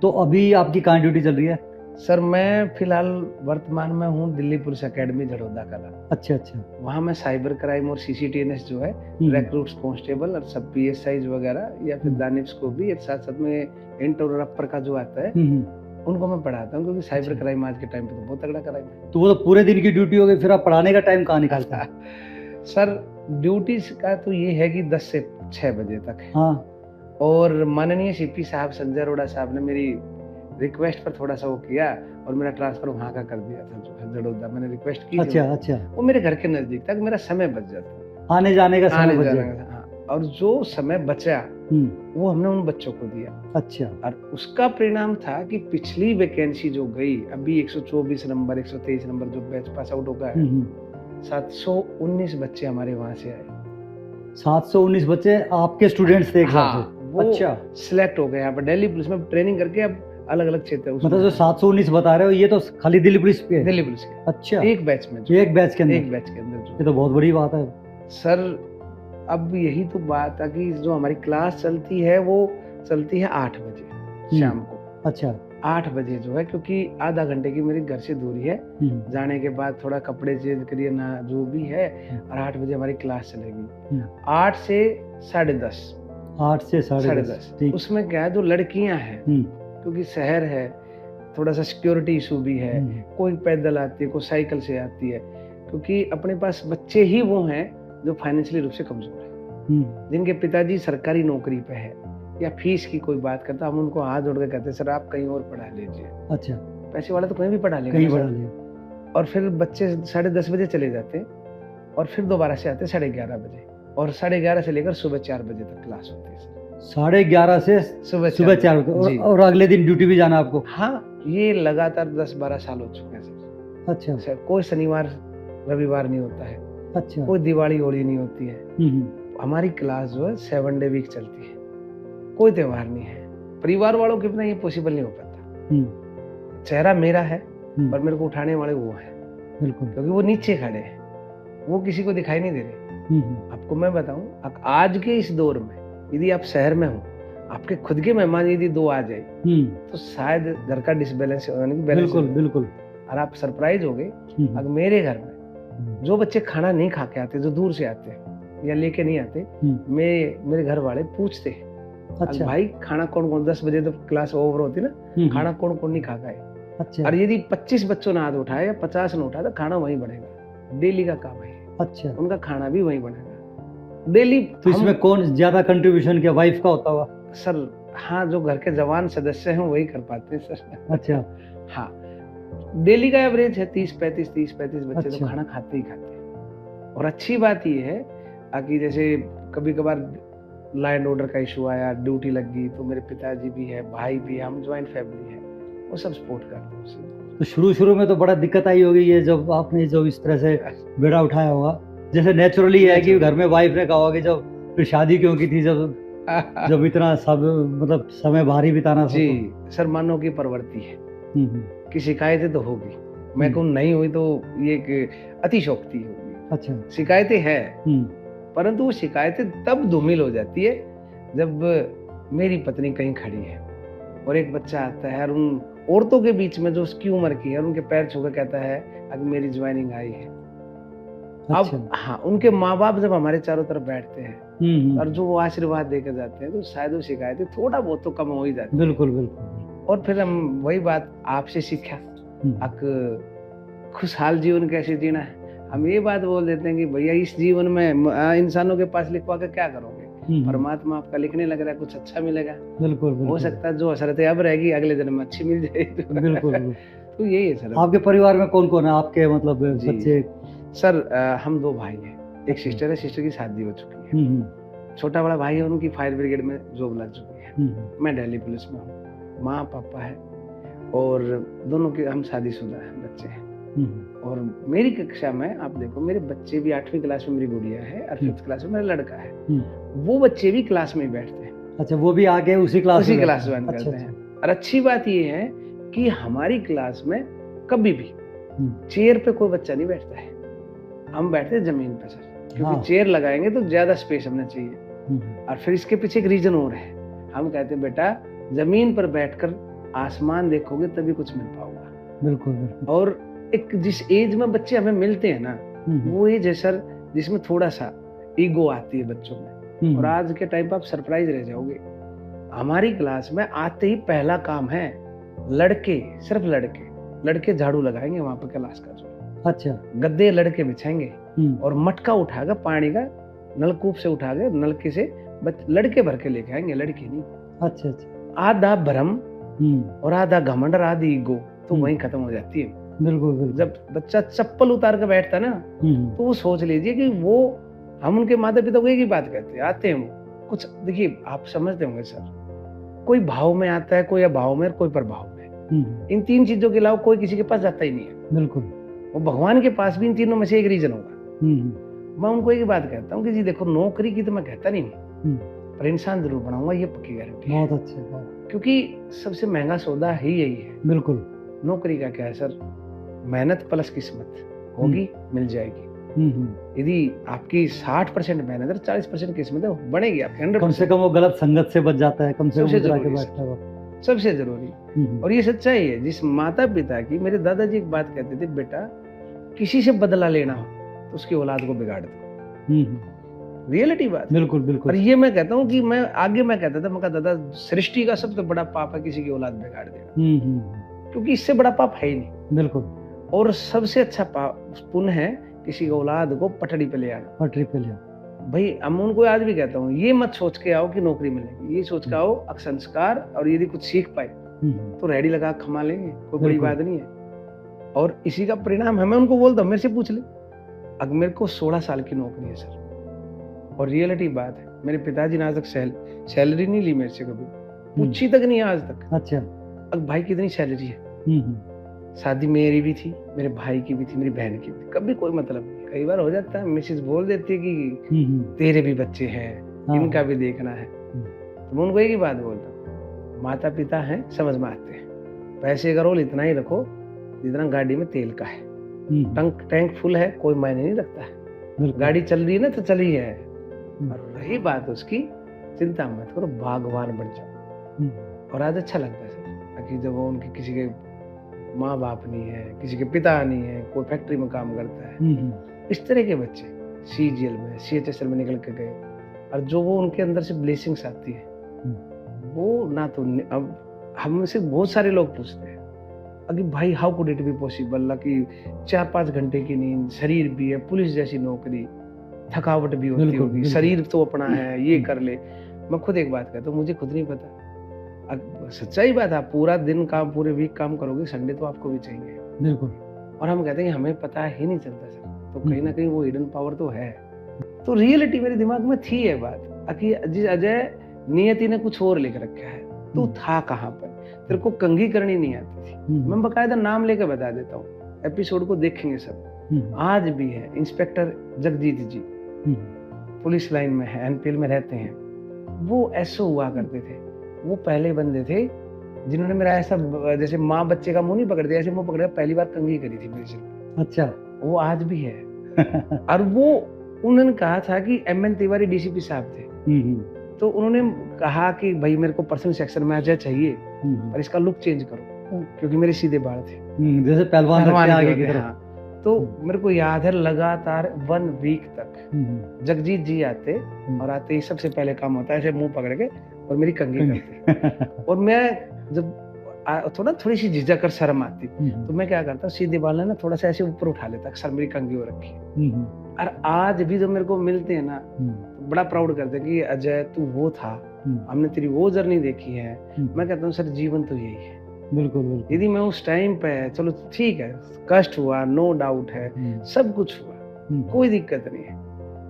तो अभी आपकी कहाँ ड्यूटी चल रही है? सर मैं फिलहाल वर्तमान में हूँ दिल्ली पुलिस एकेडमी झड़ौदा कला। अच्छा अच्छा। वहाँ मैं साइबर क्राइम और CCTNS जो है, रिक्रूट्स कांस्टेबल और सब PSIs वगैरह, या फिर दानिश को भी, एक साथ साथ में इंटर और अपर का जो आता है उनको मैं पढ़ाता हूँ, क्योंकि साइबर क्राइम आज के टाइम पे तो बहुत तगड़ा क्राइम है। तो वो तो पूरे दिन की ड्यूटी हो गई, फिर आप पढ़ाने का टाइम कहाँ निकालते हैं? सर ड्यूटी का तो ये है कि 10 से 6 बजे तक है। हाँ। और माननीय CP साहब संजय अरोड़ा साहब ने मेरी रिक्वेस्ट पर थोड़ा सा वो किया और मेरा ट्रांसफर वहाँ का कर दिया था, जो है झड़ौदा। मैंने रिक्वेस्ट की। अच्छा अच्छा। वो मेरे घर के नजदीक था, मेरा समय बच जाता, आने जाने का समय बच जाता। हाँ। और जो समय बचा वो हमने उन बच्चों को दिया। अच्छा। और उसका परिणाम था कि पिछली वैकेंसी जो गई, अभी 124 नंबर 123 नंबर जो बैच पास आउट होगा है, 719 बच्चे हमारे वहां से आए। 719 बच्चे आपके स्टूडेंट्स थे एक हिसाब हाँ, से? वो अच्छा, सिलेक्ट हो गए यहाँ पर दिल्ली पुलिस में ट्रेनिंग करके, अब अलग अलग क्षेत्र है उसमें। मतलब जो 719 बता रहे हो ये तो खाली दिल्ली पुलिस पे है? दिल्ली पुलिस के अच्छा, एक बैच में जो, एक बैच के अंदर? एक बैच के अंदर ये जो तो बहुत बड़ी बात है सर। अब यही तो बात है कि जो हमारी क्लास चलती है वो चलती है 8 बजे शाम को। अच्छा। 8 बजे जो है, क्योंकि आधा घंटे की मेरी घर से दूरी है, जाने के बाद थोड़ा कपड़े चेंज करिए ना जो भी है, और 8 बजे हमारी क्लास चलेगी। 8 से 10:30। 8 से 10:30, ठीक। उसमें क्या है, जो लड़कियां हैं, क्योंकि शहर है, थोड़ा सा सिक्योरिटी इशू भी है, कोई पैदल आती है, कोई साइकिल से आती है, क्योंकि अपने पास बच्चे ही वो हैं जो फाइनेंशियली रूप से कमजोर है, जिनके पिताजी सरकारी नौकरी पे है या फीस की कोई बात करता, हम उनको हाथ जोड़ के कहते हैं सर आप कहीं और पढ़ा लीजिए। अच्छा। पैसे वाला तो कहीं भी पढ़ा लेगा, कहीं पढ़ा लेगा। और फिर बच्चे 10:30 बजे चले जाते हैं और फिर दोबारा से आते 11:30 बजे, और 11:30 से लेकर सुबह 4 बजे तक क्लास होती है सर। 11:30 से सुबह 4 बजे, और अगले दिन ड्यूटी भी जाना आपको? हाँ, ये लगातार 10-12 साल हो चुके हैं सर। अच्छा सर, कोई शनिवार रविवार नहीं होता है, अच्छा, कोई दिवाली होली नहीं होती है। हमारी क्लास जो है 7 डे वीक चलती है, कोई त्योहार नहीं है। परिवार वालों के बिना ये पॉसिबल नहीं हो पाता। चेहरा मेरा है पर मेरे को उठाने वाले वो है, बिल्कुल, क्योंकि वो नीचे खड़े हैं, वो किसी को दिखाई नहीं दे रहे। आपको मैं बताऊं, आज के इस दौर में यदि आप शहर में हो, आपके खुद के मेहमान यदि 2 आ जाए तो शायद घर का डिसबैलेंस यानी कि बैलेंस। बिल्कुल बिल्कुल। और आप सरप्राइज हो गए, अगर मेरे घर में जो बच्चे खाना नहीं खा के आते, जो दूर से आते हैं या लेके नहीं आते, मेरे घर वाले पूछते हैं, अच्छा भाई खाना कौन कौन, 10 बजे तो क्लास ओवर होती ना, खाना कौन कौन नहीं खा गए। अच्छा। और यदि 25 बच्चों ने हाथ उठाए या 50 ने उठाया तो खाना वहीं बनेगा, डेली का काम है। अच्छा, उनका खाना भी वहीं बनेगा डेली। तो इसमें कौन ज्यादा कंट्रीब्यूशन किया, वाइफ का होता हुआ? सर हाँ, जो घर के जवान सदस्य हैं वही कर पाते हैं सर। अच्छा। हाँ, डेली का एवरेज है 30-35 बच्चे अच्छा। तो खाना खाते ही खाते हैं। और अच्छी बात ये है कि जैसे कभी कभार लैंड ऑर्डर का इशू आया, ड्यूटी लग गई, तो मेरे पिताजी भी है, भाई भी है, हम ज्वाइंट फैमिली है, वो सब सपोर्ट करते हैं उसे। तो शुरू में तो बड़ा दिक्कत आई होगी ये, जब आपने जो इस तरह से बेड़ा उठाया होगा, जैसे नेचुरली है कि घर में वाइफ ने कहा होगा कि जब फिर शादी क्यों की थी, जब इतना सब मतलब समय भारी बिताना था। जी सर, मानव की प्रवृत्ति है कि शिकायतें तो होगी, मैं कहूँ नहीं हुई तो ये एक अतिशोक्ति होगी। अच्छा, शिकायतें हैं, परंतु वो शिकायतें तब धूमिल हो जाती है जब मेरी पत्नी कहीं खड़ी है और एक बच्चा आता है और उन औरतों के बीच में जो उसकी उम्र की है और उनके पैर छूकर कहता है अगर मेरी ज्वाइनिंग आई है। अच्छा। अब हाँ, उनके माँ बाप जब हमारे चारों तरफ बैठते हैं और जो वो आशीर्वाद देकर जाते हैं, तो शायद वो शिकायतें थोड़ा बहुत तो कम हो ही जाती है। बिल्कुल बिल्कुल। और फिर हम वही बात आपसे सीखा, खुशहाल जीवन कैसे जीना है। हम ये बात बोल देते हैं कि भैया इस जीवन में इंसानों के पास लिखवा कर क्या करोगे, परमात्मा आपका लिखने लग रहा है, कुछ अच्छा मिलेगा। बिल्कुल, हो सकता है जो हसरतें अब रहेगी अगले जन्म में अच्छी मिल जाएगी। बिल्कुल। तो यही है सर। आपके परिवार में कौन कौन है आपके, मतलब बच्चे? सर हम 2 भाई हैं, एक सिस्टर है, सिस्टर की शादी हो चुकी है। छोटा बड़ा भाई है, उनकी फायर ब्रिगेड में जॉब लग चुकी है। मैं दिल्ली पुलिस में हूँ, माँ पापा है और दोनों के हम शादीशुदा हैं, बच्चे हैं। और मेरी कक्षा में आप देखो, मेरे बच्चे भी 8वीं क्लास में मेरी गुड़िया है और 5th क्लास में मेरा लड़का है, वो बच्चे भी क्लास में बैठते हैं। अच्छा, वो भी आगे उसी क्लास ज्वाइन करते हैं। और अच्छी बात ये है कि हमारी क्लास में कभी भी चेयर पे कोई बच्चा नहीं बैठता है, हम बैठते हैं जमीन पे सर, क्योंकि चेयर लगाएंगे तो ज्यादा स्पेस हमने चाहिए। और फिर इसके पीछे एक रीजन और है, हम कहते हैं बेटा जमीन पर बैठकर आसमान देखोगे तभी कुछ मिल पाओगा। बिल्कुल। और एक जिस एज में बच्चे हमें मिलते हैं ना, वो एज है सर जिसमें थोड़ा सा ईगो आती है बच्चों में। और आज के टाइम पर आप सरप्राइज रह जाओगे, हमारी क्लास में आते ही पहला काम है लड़के, सिर्फ लड़के झाड़ू लगाएंगे वहां पर क्लास का जो। अच्छा, गद्दे लड़के बिछाएंगे और मटका उठाकर पानी का नलकूप से उठा के नलके से लड़के भर के लेके आएंगे, लड़के नहीं। अच्छा। आधा भ्रम और आधा घमंड और आधी ईगो तो वहीं खत्म हो जाती है। बिल्कुल। जब बच्चा चप्पल उतार कर बैठता है ना, तो वो सोच लीजिए कि वो हम उनके माता पिता को एक ही बात कहते हैं, आते हैं वो कुछ, देखिए आप समझते होंगे सर, कोई भाव में आता है, कोई अभाव में और कोई प्रभाव में। इन 3 चीजों के अलावा कोई किसी के पास जाता ही नहीं है। बिल्कुल। वो भगवान के पास भी इन तीनों में से एक रीजन होगा। मैं उनको एक ही बात कहता हूँ कि जी देखो, नौकरी की तो मैं कहता नहीं हूँ, पर इंसान जरूर बनाऊंगा, ये पक्की गारंटी है। बहुत अच्छे, बहुत। क्योंकि सबसे महंगा सौदा ही यही है। बिल्कुल। नौकरी का क्या है सर, मेहनत प्लस किस्मत होगी, मिल जाएगी। यदि आपकी 60% मेहनत है, 40% किस्मत है, बनेगी आपकी 100%। कम से कम वो गलत संगत से बच जाता है, कम से कम सबसे उतरा के जरूरी बैठता है वो। सबसे जरूरी। और ये सच्चाई है। जिस माता पिता की, मेरे दादाजी एक बात कहते थे, बेटा किसी से बदला लेना हो तो उसकी औलाद को बिगाड़ दो। रियलिटी बात। बिल्कुल बिल्कुल। और ये मैं कहता हूँ कि मैं कहता था, मैं कहा दादा, सृष्टि का सबसे बड़ा पाप है किसी की औलाद बिगाड़ देना, क्योंकि इससे बड़ा पाप है ही नहीं। बिल्कुल। और सबसे अच्छा पुण्य है किसी की औलाद को पटड़ी पे ले आना। पटरी पे ले आना। भाई हम उनको आज भी कहता हूँ, ये मत सोच के आओ कि नौकरी मिलेगी, ये सोच के आओ संस्कार, और यदि कुछ सीख पाए तो रेडी लगा कमा लेंगे, कोई बड़ी बात नहीं है। और इसी का परिणाम है। मैं उनको बोलता हूँ, मेरे से पूछ ले, अगर मेरे को 16 साल की नौकरी है सर, और रियलिटी बात है, मेरे पिताजी ने आज तक सैलरी नहीं ली मेरे से, कभी पूछी तक नहीं आज तक। अच्छा। अब भाई कितनी सैलरी है? शादी मेरी भी थी, मेरे भाई की भी थी, मेरी बहन की भी, कभी कोई मतलब नहीं। कई बार हो जाता है, मिसेज बोल देती है कि तेरे भी बच्चे हैं, इनका भी देखना है। तो मैं उनको एक ही बात बोलता हूँ, माता पिता हैं, समझ में आते हैं। पैसे का रोल इतना ही रखो जितना गाड़ी में तेल का है। टैंक फुल है, कोई मायने नहीं रखता है। गाड़ी चल रही है ना तो चली है। और रही बात उसकी, चिंता मत करो, भगवान बन जाओ। और आज अच्छा लगता है सर, कि जब उनके किसी के माँ बाप नहीं है, किसी के पिता नहीं है, कोई फैक्ट्री में काम करता है, इस तरह के बच्चे CGL में, CHSL में निकल के गए, और जो वो उनके अंदर से ब्लेसिंग्स आती है, वो ना तो अब हमसे बहुत सारे लोग पूछते हैं, अभी भाई how could it be possible कि 4-5 घंटे की नींद, शरीर भी है, पुलिस जैसी नौकरी, थकावट भी होती होगी, शरीर तो अपना है, ये कर ले। मैं खुद एक बात कहता हूँ, मुझे खुद नहीं पता। सच्चाई बात है, आप पूरा दिन काम, पूरे वीक काम करोगे, संडे तो आपको भी चाहिए। बिल्कुल। और हम कहते हैं कि हमें पता ही नहीं चलता सर, तो कहीं ना कहीं वो हिडन पावर तो है। तो रियलिटी मेरे दिमाग में थी ये बात कि अजय, नियति ने कुछ और लिख रखा है, तू था कहाँ पर, तेरे को कंघी करनी नहीं आती थी। मैं बकायदा नाम लेके बता देता हूँ, एपिसोड को देखेंगे सब। आज भी है इंस्पेक्टर जगजीत जी, पुलिस लाइन में है, NPL में रहते हैं। वो ऐसो हुआ करते थे, वो पहले बंदे थे जिन्होंने मेरा ऐसा, जैसे माँ बच्चे का मुंह नहीं पकड़ती, ऐसे मुंह पकड़ पहली बार कंघी करी थी मेरे सिर पे। अच्छा। वो आज भी है। और वो उन्होंने कहा था कि MN तिवारी DCP साहब थे, तो उन्होंने कहा कि भाई मेरे को पर्सनल सेक्शन में अजय चाहिए, और इसका लुक चेंज करो, क्योंकि मेरे सीधे बाल थे, जैसे पहलवान आगे की तरफ। तो मेरे को याद है लगातार 1 वीक तक जगजीत जी आते, और आते ही सबसे पहले काम होता है ऐसे मुंह पकड़ के और मेरी कंघी करते। और मैं जब थोड़ी सी झिझक और शर्म आती, तो मैं क्या करता, सीधे बाल ना थोड़ा सा ऐसे ऊपर उठा लेता, सर मेरी कंघी हो रखी है। और आज भी जब मेरे को मिलते हैं ना, तो बड़ा प्राउड करते हैं कि अजय तू वो था, हमने तेरी वो जर्नी देखी है। मैं कहता हूँ सर, जीवन तो यही है। बिल्कुल बिल्कुल। यदि मैं उस टाइम पे, चलो ठीक है, कष्ट हुआ, नो डाउट है, सब कुछ हुआ, कोई दिक्कत नहीं है।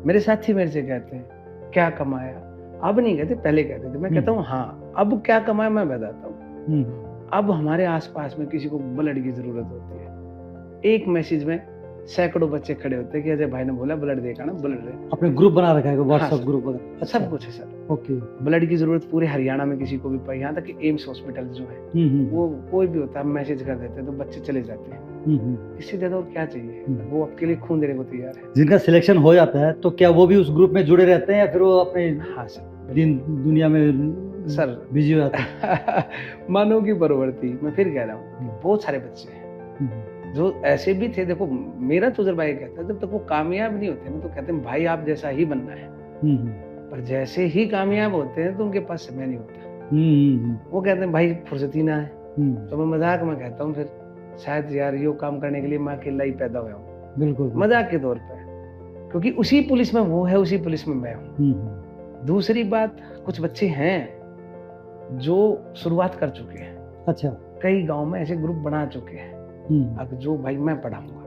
मेरे साथी मेरे से कहते हैं क्या कमाया, अब नहीं कहते, पहले कहते थे। मैं कहता हूँ हाँ, अब क्या कमाया मैं बताता हूँ। अब हमारे आसपास में किसी को ब्लड की जरूरत होती है, एक मैसेज में सैकड़ों बच्चे खड़े होते हैं कि अजय भाई ने बोला ब्लड देगा ना, ब्लड दे। अपने ग्रुप बना रखा है, व्हाट्सएप ग्रुप वगैरह, सब कुछ है सर। ओके। ब्लड की जरूरत पूरे हरियाणा में किसी को भी पाई, यहाँ तक कि एम्स हॉस्पिटल जो है, वो कोई भी होता है, मैसेज कर देते हैं तो बच्चे चले जाते हैं। इससे ज्यादा और क्या चाहिए, वो आपके लिए खून देने को तैयार है। जिनका सिलेक्शन हो जाता है तो क्या वो भी उस ग्रुप में जुड़े रहते हैं, या फिर वो अपने हाँ सर दिन दुनिया में सर बिजी हो जाते हैं? मानव की परवर्ती, मैं फिर कह रहा हूँ, बहुत सारे बच्चे हैं जो ऐसे भी थे। देखो मेरा तजुर्बा ये कहता है, जब तक वो कामयाब नहीं होते ना, तो कहते हैं भाई आप जैसा ही बनना है, पर जैसे ही कामयाब होते हैं तो उनके पास समय नहीं होता। वो कहते हैं भाई फुर्सत ही ना है। तो मैं मजाक में कहता हूँ, फिर शायद यार ये काम करने के लिए मैं अकेला ही पैदा हुआ हूँ। बिल्कुल, मजाक के तौर पर, क्योंकि उसी पुलिस में वो है, उसी पुलिस में मैं हूँ। दूसरी बात, कुछ बच्चे हैं जो शुरुआत कर चुके हैं। अच्छा। कई गांव में ऐसे ग्रुप बना चुके हैं, अब जो भाई मैं पढ़ाऊंगा,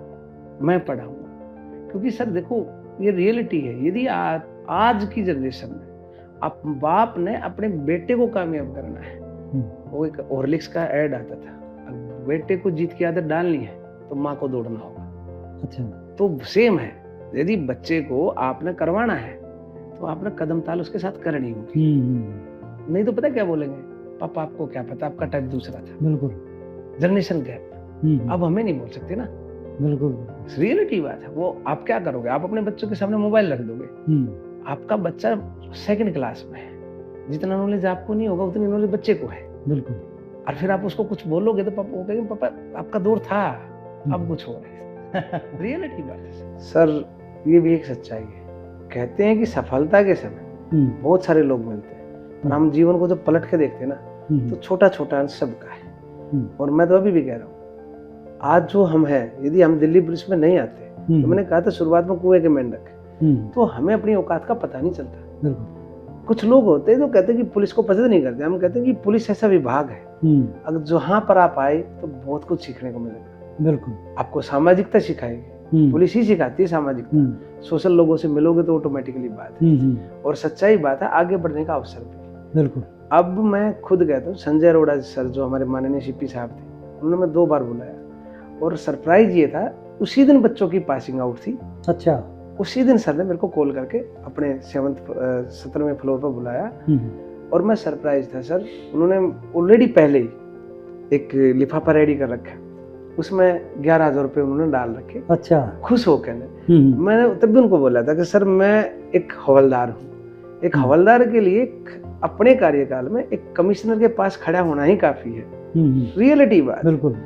क्योंकि सर देखो ये रियलिटी है। यदि आज की जनरेशन में आप बाप ने अपने बेटे को कामयाब करना है, वो एक हॉर्लिक्स का ऐड आता था, अब बेटे को जीत की आदत डालनी है तो माँ को दौड़ना होगा। अच्छा। तो सेम है, यदि बच्चे को आपने करवाना है तो आपने कदम ताल उसके साथ करनी होगी। नहीं तो पता क्या बोलेंगे, पापा आपको क्या पता, आपका टाइप दूसरा था। बिल्कुल। जनरेशन गैप, अब हमें नहीं बोल सकते ना। बिल्कुल। रियलिटी बात है। वो आप क्या करोगे, आप अपने बच्चों के सामने मोबाइल रख दोगे, आपका बच्चा 2nd क्लास में है, जितना नॉलेज आपको नहीं होगा उतनी नॉलेज बच्चे को है। बिल्कुल। और फिर आप उसको कुछ बोलोगे तो पापा वो कहेंगे पापा आपका दौर था, अब कुछ हो रहा है। रियलिटी बात है सर, ये भी एक सच्चाई है। कहते हैं कि सफलता के समय बहुत सारे लोग मिलते हैं, पर हम जीवन को जब पलट के देखते हैं ना तो छोटा छोटा अंश सबका है। और मैं तो अभी भी कह रहा हूँ, आज जो हम हैं, यदि हम दिल्ली पुलिस में नहीं आते तो मैंने कहा था शुरुआत में कुएं के मेंढक, तो हमें अपनी औकात का पता नहीं चलता। कुछ लोग होते हैं जो कहते हैं कि पुलिस को पसंद नहीं करते, हम कहते हैं कि पुलिस ऐसा विभाग है, अगर जहाँ पर आप आए तो बहुत कुछ सीखने को मिलेगा। बिल्कुल। आपको सामाजिकता सिखाएगी, पुलिस ही सिखाती है सामाजिकता। सोशल लोगों से मिलोगे तो ऑटोमेटिकली बात है, और सच्चाई बात है, आगे बढ़ने का अवसर भी। बिल्कुल। अब मैं खुद कहता हूँ, संजय अरोड़ा सर जो हमारे माननीय सीपी साहब थे, उन्होंने मैं 2 बार बुलाया, और सरप्राइज ये था, उसी दिन बच्चों की पासिंग आउट थी। अच्छा। उसी दिन सर ने मेरे को कॉल करके अपने 17वें फ्लोर पर बुलाया, और मैं सरप्राइज था सर। उन्होंने ऑलरेडी पहले ही एक लिफाफा रेडी कर रखा, उसमें 11,000 रुपये उन्होंने डाल रखे। अच्छा। खुश होकर मैंने तब भी उनको बोला था कि सर मैं एक हवलदार हूँ, एक हवलदार के लिए अपने कार्यकाल में एक कमिश्नर के पास खड़ा होना ही काफी है। रियलिटी बात। बिल्कुल।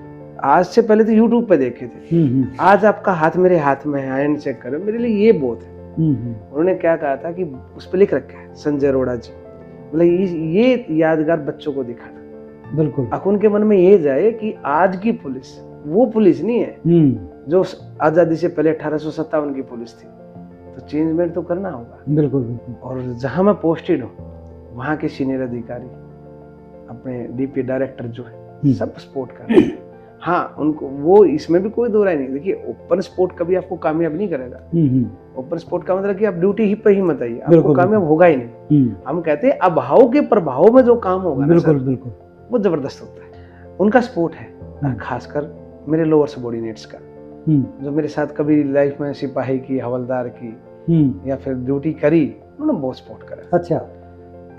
आज से पहले तो यूट्यूब पे देखे थे, आज आपका हाथ मेरे हाथ में है, हैंड चेक करो, मेरे लिए ये बहुत है। उन्होंने क्या कहा था कि उस पर लिख रखा है संजय अरोड़ा जी, मतलब ये यादगार बच्चों को दिखाना। बिल्कुल। अब उनके मन में ये जाए कि आज की पुलिस वो पुलिस नहीं है जो आजादी से पहले 1857 की पुलिस थी, तो चेंजमेंट तो करना होगा। बिल्कुल बिल्कुल। और जहां मैं पोस्टेड हूँ वहां के सीनियर अधिकारी, अपने डीपी डायरेक्टर जो है, सब सपोर्ट कर रहे हैं। हाँ, उनको वो इसमें भी कोई दो राय नहीं। देखिए, ओपन स्पोर्ट कभी आपको कामयाब नहीं करेगा। ओपन स्पोर्ट का मतलब कि आप ड्यूटी ही पे ही मत आइए, आपको कामयाब होगा ही नहीं। हम कहते हैं अभाव के प्रभाव में जो काम होगा, बिल्कुल बिल्कुल, वो जबरदस्त होता है। उनका सपोर्ट है, खासकर मेरे लोअर सबॉर्डिनेट्स का, जो मेरे साथ कभी लाइफ में सिपाही की, हवलदार की या फिर ड्यूटी करी, उन्होंने बहुत सपोर्ट करा। अच्छा,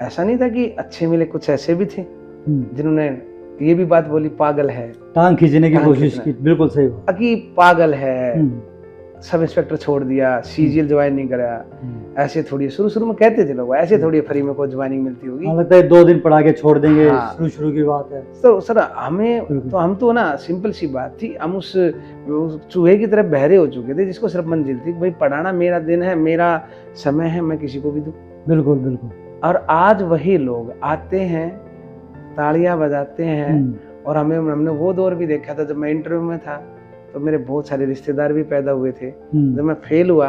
ऐसा नहीं था कि अच्छे मिले, कुछ ऐसे भी थे जिन्होंने ये भी बात बोली, पागल है, टांग खींचने की कोशिश की। बिल्कुल सही बात कि पागल है, सब इंस्पेक्टर छोड़ दिया, सीजीएल ज्वाइन नहीं कराया। ऐसे थोड़ी शुरू में कहते थे लोग, ऐसे थोड़ी फ्री में कोई ज्वाइनिंग मिलती होगी, लगता है 2 दिन पढ़ा के छोड़ देंगे। हाँ, शुरू की बात है। तो सर हमें तो, हम तो ना सिंपल सी बात थी, हम उस चूहे की तरह बहरे हो चुके थे जिसको सिर्फ मंजिल थी, भाई पढ़ाना मेरा दिन है, मेरा समय है, मैं किसी को भी दूं। बिल्कुल बिल्कुल। और आज वही लोग आते हैं, तालियां बजाते हैं, और हमने वो दौर भी देखा था। जब मैं इंटरव्यू में था तो मेरे बहुत सारे रिश्तेदार भी पैदा हुए थे। जब मैं फेल हुआ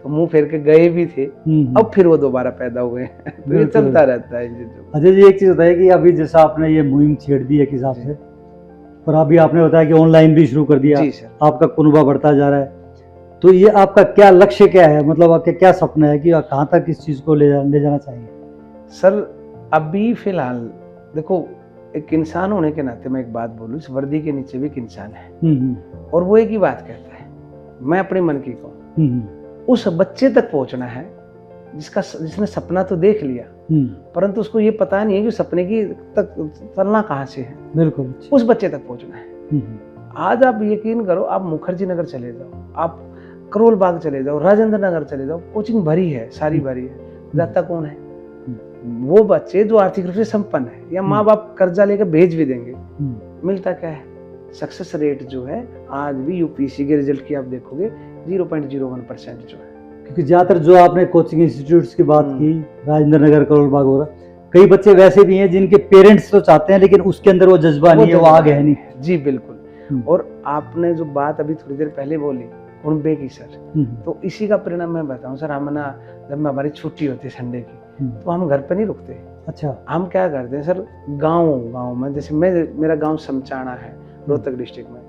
तो मुंह फेर के गए भी थे, अब फिर वो दोबारा पैदा हुए। तो ये चलता रहता है। अजय जी, एक चीज बताइए कि अभी जैसा आपने ये मुहिम छेड़ दी है किस हिसाब से, और अभी आपने बताया कि ऑनलाइन भी शुरू कर दिया, आपका कुनबा बढ़ता जा रहा है, तो ये आपका क्या लक्ष्य क्या है, मतलब आपका क्या सपना है कि कहाँ तक इस चीज को ले जाना चाहिए? सर अभी फिलहाल देखो, एक इंसान होने के नाते मैं एक बात बोलूं, इस वर्दी के नीचे भी एक इंसान है, और वो एक ही बात कहता है, मैं अपने मन की कहूं, उस बच्चे तक पहुंचना है जिसने सपना तो देख लिया, परंतु उसको ये पता नहीं है कि सपने की तक चलना कहाँ से है। बिल्कुल, उस बच्चे तक पहुंचना है। आज आप यकीन करो, आप मुखर्जी नगर चले जाओ, आप करोल बाग चले जाओ, राजेंद्र नगर चले जाओ, कोचिंग भरी है, सारी भरी है, जाता कौन है? वो बच्चे जो आर्थिक रूप से संपन्न है, या माँ बाप कर्जा लेकर भेज भी देंगे, मिलता क्या है? सक्सेस रेट जो है आज भी यूपीएससी के रिजल्ट की आप देखोगे 0.01% जो है। क्योंकि ज्यादातर जो आपने कोचिंग इंस्टीट्यूट्स की बात की, राजेंद्र नगर, करोल बाग वगैरह, कई बच्चे वैसे भी हैं जिनके पेरेंट्स तो चाहते हैं लेकिन उसके अंदर वो जज्बा नहीं है, वो आगे है नहीं। जी बिल्कुल। और आपने जो बात अभी थोड़ी देर पहले बोली कुनबे की सर, तो इसी का परिणाम मैं बताऊं सर। हम ना, जब हमारी छुट्टी होती है संडे की, तो हम घर पे नहीं रुकते। अच्छा, हम क्या करते हैं सर, गाँव में, जैसे मेरा गाँव समचाणा है, रोहतक डिस्ट्रिक्ट में,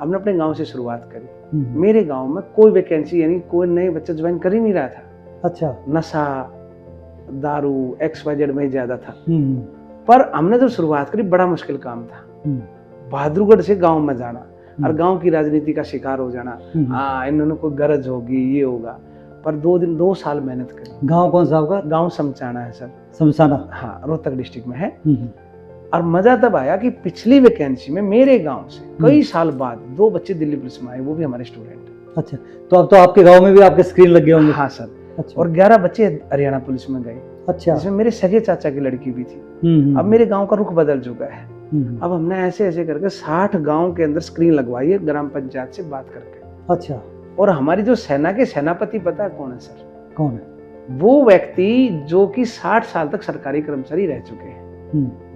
हमने अपने गाँव से शुरुआत करी। मेरे गांव में कोई वैकेंसी यानी कोई नए बच्चा ज्वाइन कर ही नहीं रहा था। अच्छा। नशा, दारू, XYZ में ज्यादा था। पर हमने जो शुरुआत करी बड़ा मुश्किल काम था। बहादुरगढ़ से गांव में जाना और गांव की राजनीति का शिकार हो जाना। हाँ, इन्होंने कोई गरज होगी, ये होगा। पर 2 साल मेहनत करी। गांव कौन सा आपका? गांव समचाना है सर। शमशाना। हाँ, रोहतक डिस्ट्रिक्ट में है। और मजा तब आया कि पिछली वैकेंसी में मेरे गांव से कई साल बाद 2 बच्चे दिल्ली पुलिस में आए, वो भी हमारे स्टूडेंट। अच्छा, तो अब तो आपके गांव में भी आपके स्क्रीन लग गए होंगे? हाँ सर। अच्छा। और 11 बच्चे हरियाणा पुलिस में गए। अच्छा। जिसमें मेरे सगे चाचा की लड़की भी थी। अब मेरे गांव का रुख बदल चुका है। अब हमने ऐसे ऐसे करके 60 गांव के अंदर स्क्रीन लगवाई है, ग्राम पंचायत से बात करके। अच्छा। और हमारी जो सेना के सेनापति पता है कौन है सर? कौन है? वो व्यक्ति जो कि 60 साल तक सरकारी कर्मचारी रह चुके हैं।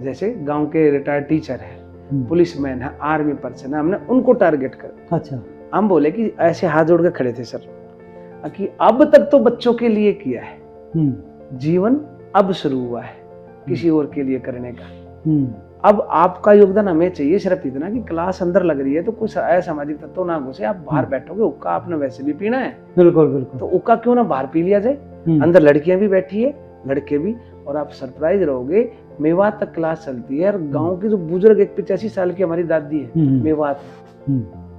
जैसे गांव के रिटायर्ड टीचर है, पुलिसमैन है, आर्मी पर्सन है, हमने उनको टारगेट कर। अच्छा। हम बोले कि ऐसे हाथ जोड़ के खड़े थे सर कि अब तक तो बच्चों के लिए किया है, जीवन अब शुरू हुआ है किसी और के लिए करने का। अब आपका योगदान हमें चाहिए, सिर्फ इतना कि क्लास अंदर लग रही है तो कुछ असामाजिक तत्व ना घुसे। आप बाहर बैठोगे, हुक्का आपने वैसे भी पीना है। बिल्कुल बिल्कुल। तो हुक्का क्यों ना बाहर पी लिया जाए। अंदर लड़कियां भी बैठी है, लड़के भी। और आप सरप्राइज रहोगे, मेवात तक क्लास चलती है। और गांव की जो बुजुर्ग 85 साल की हमारी दादी है मेवात,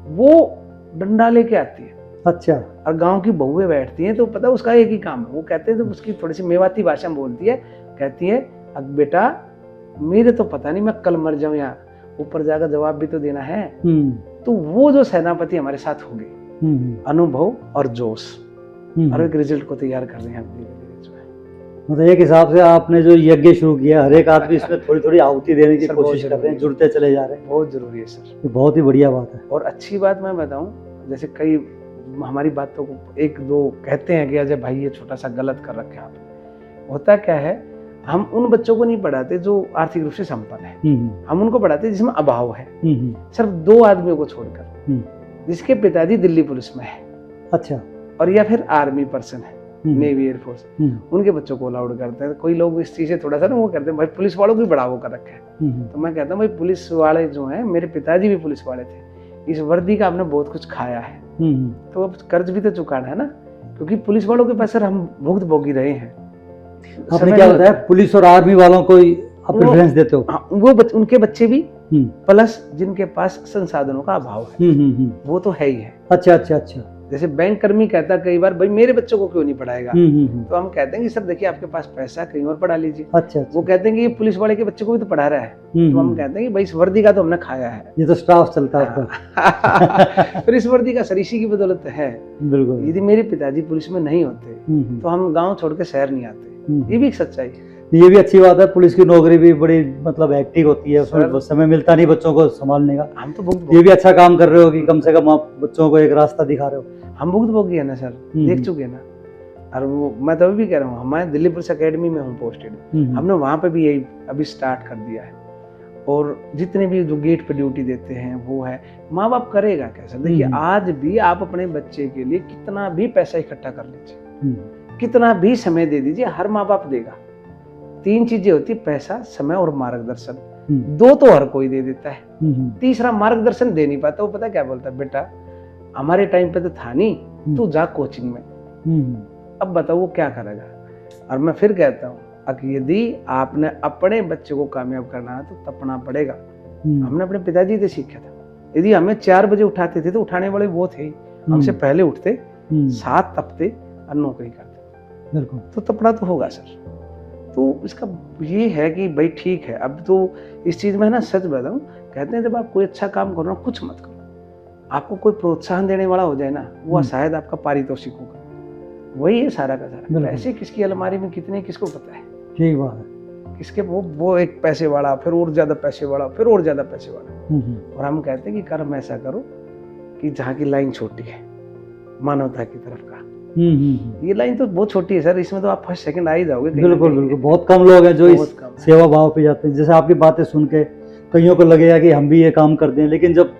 वो डंडा लेके आती है। अच्छा। और गांव की बहुएं बैठती हैं, तो पता है उसका एक ही काम है। वो कहते हैं, तो उसकी थोड़ी सी मेवाती भाषा में बोलती है, कहती है, अब बेटा मेरे तो पता नहीं मैं कल मर जाऊं, यहाँ ऊपर जाकर जवाब भी तो देना है। तो वो जो सेनापति हमारे साथ हो गए, अनुभव और जोश, और एक रिजल्ट को तैयार कर रहे हैं। मतलब एक हिसाब से आपने जो यज्ञ शुरू किया, हर एक आदमी इसमें थोड़ी थोड़ी आहुति देने की कोशिश कर रहे हैं, जुड़ते चले जा रहे हैं। बहुत जरूरी है सर। ये बहुत ही बढ़िया बात है। और अच्छी बात मैं बताऊं, जैसे कई हमारी बातों को 1-2 कहते हैं कि अजय भाई ये छोटा सा गलत कर रखे आपने। होता क्या है, हम उन बच्चों को नहीं पढ़ाते जो आर्थिक रूप से संपन्न है। हम उनको पढ़ाते जिसमें अभाव है। सिर्फ 2 आदमियों को छोड़कर, जिसके पिताजी दिल्ली पुलिस में है, अच्छा, और या फिर आर्मी पर्सन है, नेवी एयरफोर्स, उनके बच्चों को अलाउड करते हैं। कोई लोग इस चीज से थोड़ा सा ना वो करते हैं, भाई पुलिस वालों को बढ़ावा कर रखा है। तो मैं कहता हूँ भाई पुलिस वाले जो हैं, मेरे पिताजी भी पुलिस वाले थे, इस वर्दी का हमने बहुत कुछ खाया है। तो अब कर्ज भी तो चुकाना है ना, क्योंकि पुलिस वालों के पास सर हम भुगत भोगी रहे हैं। आपने क्या बताया, पुलिस और आर्मी वालों को आप प्रेफरेंस देते हो? हाँ, वो उनके बच्चे भी, प्लस जिनके पास संसाधनों का अभाव है, वो तो है ही है। अच्छा अच्छा अच्छा। जैसे बैंक कर्मी कहता है कई बार, भाई मेरे बच्चों को क्यों नहीं पढ़ाएगा? तो हम कहते हैं कि सर देखिए आपके पास पैसा है, कहीं और पढ़ा लीजिए। अच्छा। वो कहते हैं कि ये पुलिस वाले के बच्चे को भी तो पढ़ा रहा है। तो हम कहते हैं कि भाई इस वर्दी का तो हमने खाया है, ये तो स्टाफ चलता है। फिर इस वर्दी का सर इसी की बदौलत है। बिल्कुल। यदि मेरे पिताजी पुलिस में नहीं होते तो हम गाँव छोड़ के शहर नहीं आते। ये भी एक सच्चाई है। ये भी अच्छी बात है, पुलिस की नौकरी भी बड़ी मतलब हेक्टिक होती है, उसमें समय मिलता नहीं बच्चों को संभालने का। हम तो ये भी अच्छा काम कर रहे हो कि कम से कम आप बच्चों को एक रास्ता दिखा रहे हो। हम भुगतभोगी है ना सर, देख चुके हैं ना। और वो मैं तो अभी भी कह रहा हूँ, हमारे दिल्ली पुलिस अकेडमी में हूँ पोस्टेड, हमने वहाँ पे भी यही अभी स्टार्ट कर दिया है। और जितने भी जो गेट पे ड्यूटी देते हैं वो है, माँ बाप करेगा कैसे? देखिए आज भी आप अपने बच्चे के लिए कितना भी पैसा इकट्ठा कर लीजिए, कितना भी समय दे दीजिए, हर माँ बाप देगा। 3 चीजें होती, पैसा, समय और मार्गदर्शन। 2 तो हर कोई दे देता है, तीसरा मार्गदर्शन दे नहीं पाता। वो पता क्या बोलता है, बेटा हमारे टाइम पे तो था नहीं, तू जा कोचिंग में। अब बताओ वो क्या करेगा? और मैं फिर कहता हूँ, यदि आपने अपने बच्चे को कामयाब करना है तो तपना पड़ेगा। हमने अपने पिताजी से सीखा था। यदि हमें 4 बजे उठाते थे तो उठाने वाले वो थे, हमसे पहले उठते, 7 तपते और नौकरी करते। बिल्कुल। तो तपना तो होगा सर। तो इसका ये है कि भाई ठीक है, अब तो इस चीज में ना सच बताऊं, कहते हैं जब आप कोई अच्छा काम करो ना, कुछ मत करो, आपको कोई प्रोत्साहन देने वाला हो जाए ना, वो शायद आपका पारितोषिक होगा। वही है सारा का सारा। पैसे किसकी अलमारी में कितने, किसको पता है? ठीक बात है। किसके वो एक पैसे वाला, फिर और ज्यादा पैसे वाला, फिर और ज्यादा पैसे वाला। और हम कहते हैं कि कर्म ऐसा करो कि जहाँ की लाइन छोटी है, मानवता की तरफ का। ये लाइन तो बहुत छोटी है सर, इसमें तो आप फर्स्ट सेकंड आ ही जाओगे। बिल्कुल बिल्कुल। बहुत कम लोग हैं जो इस सेवा भाव पे जाते हैं। जैसे आपकी बातें सुन के कईयों को लगेगा कि हम भी ये काम कर दें, लेकिन जब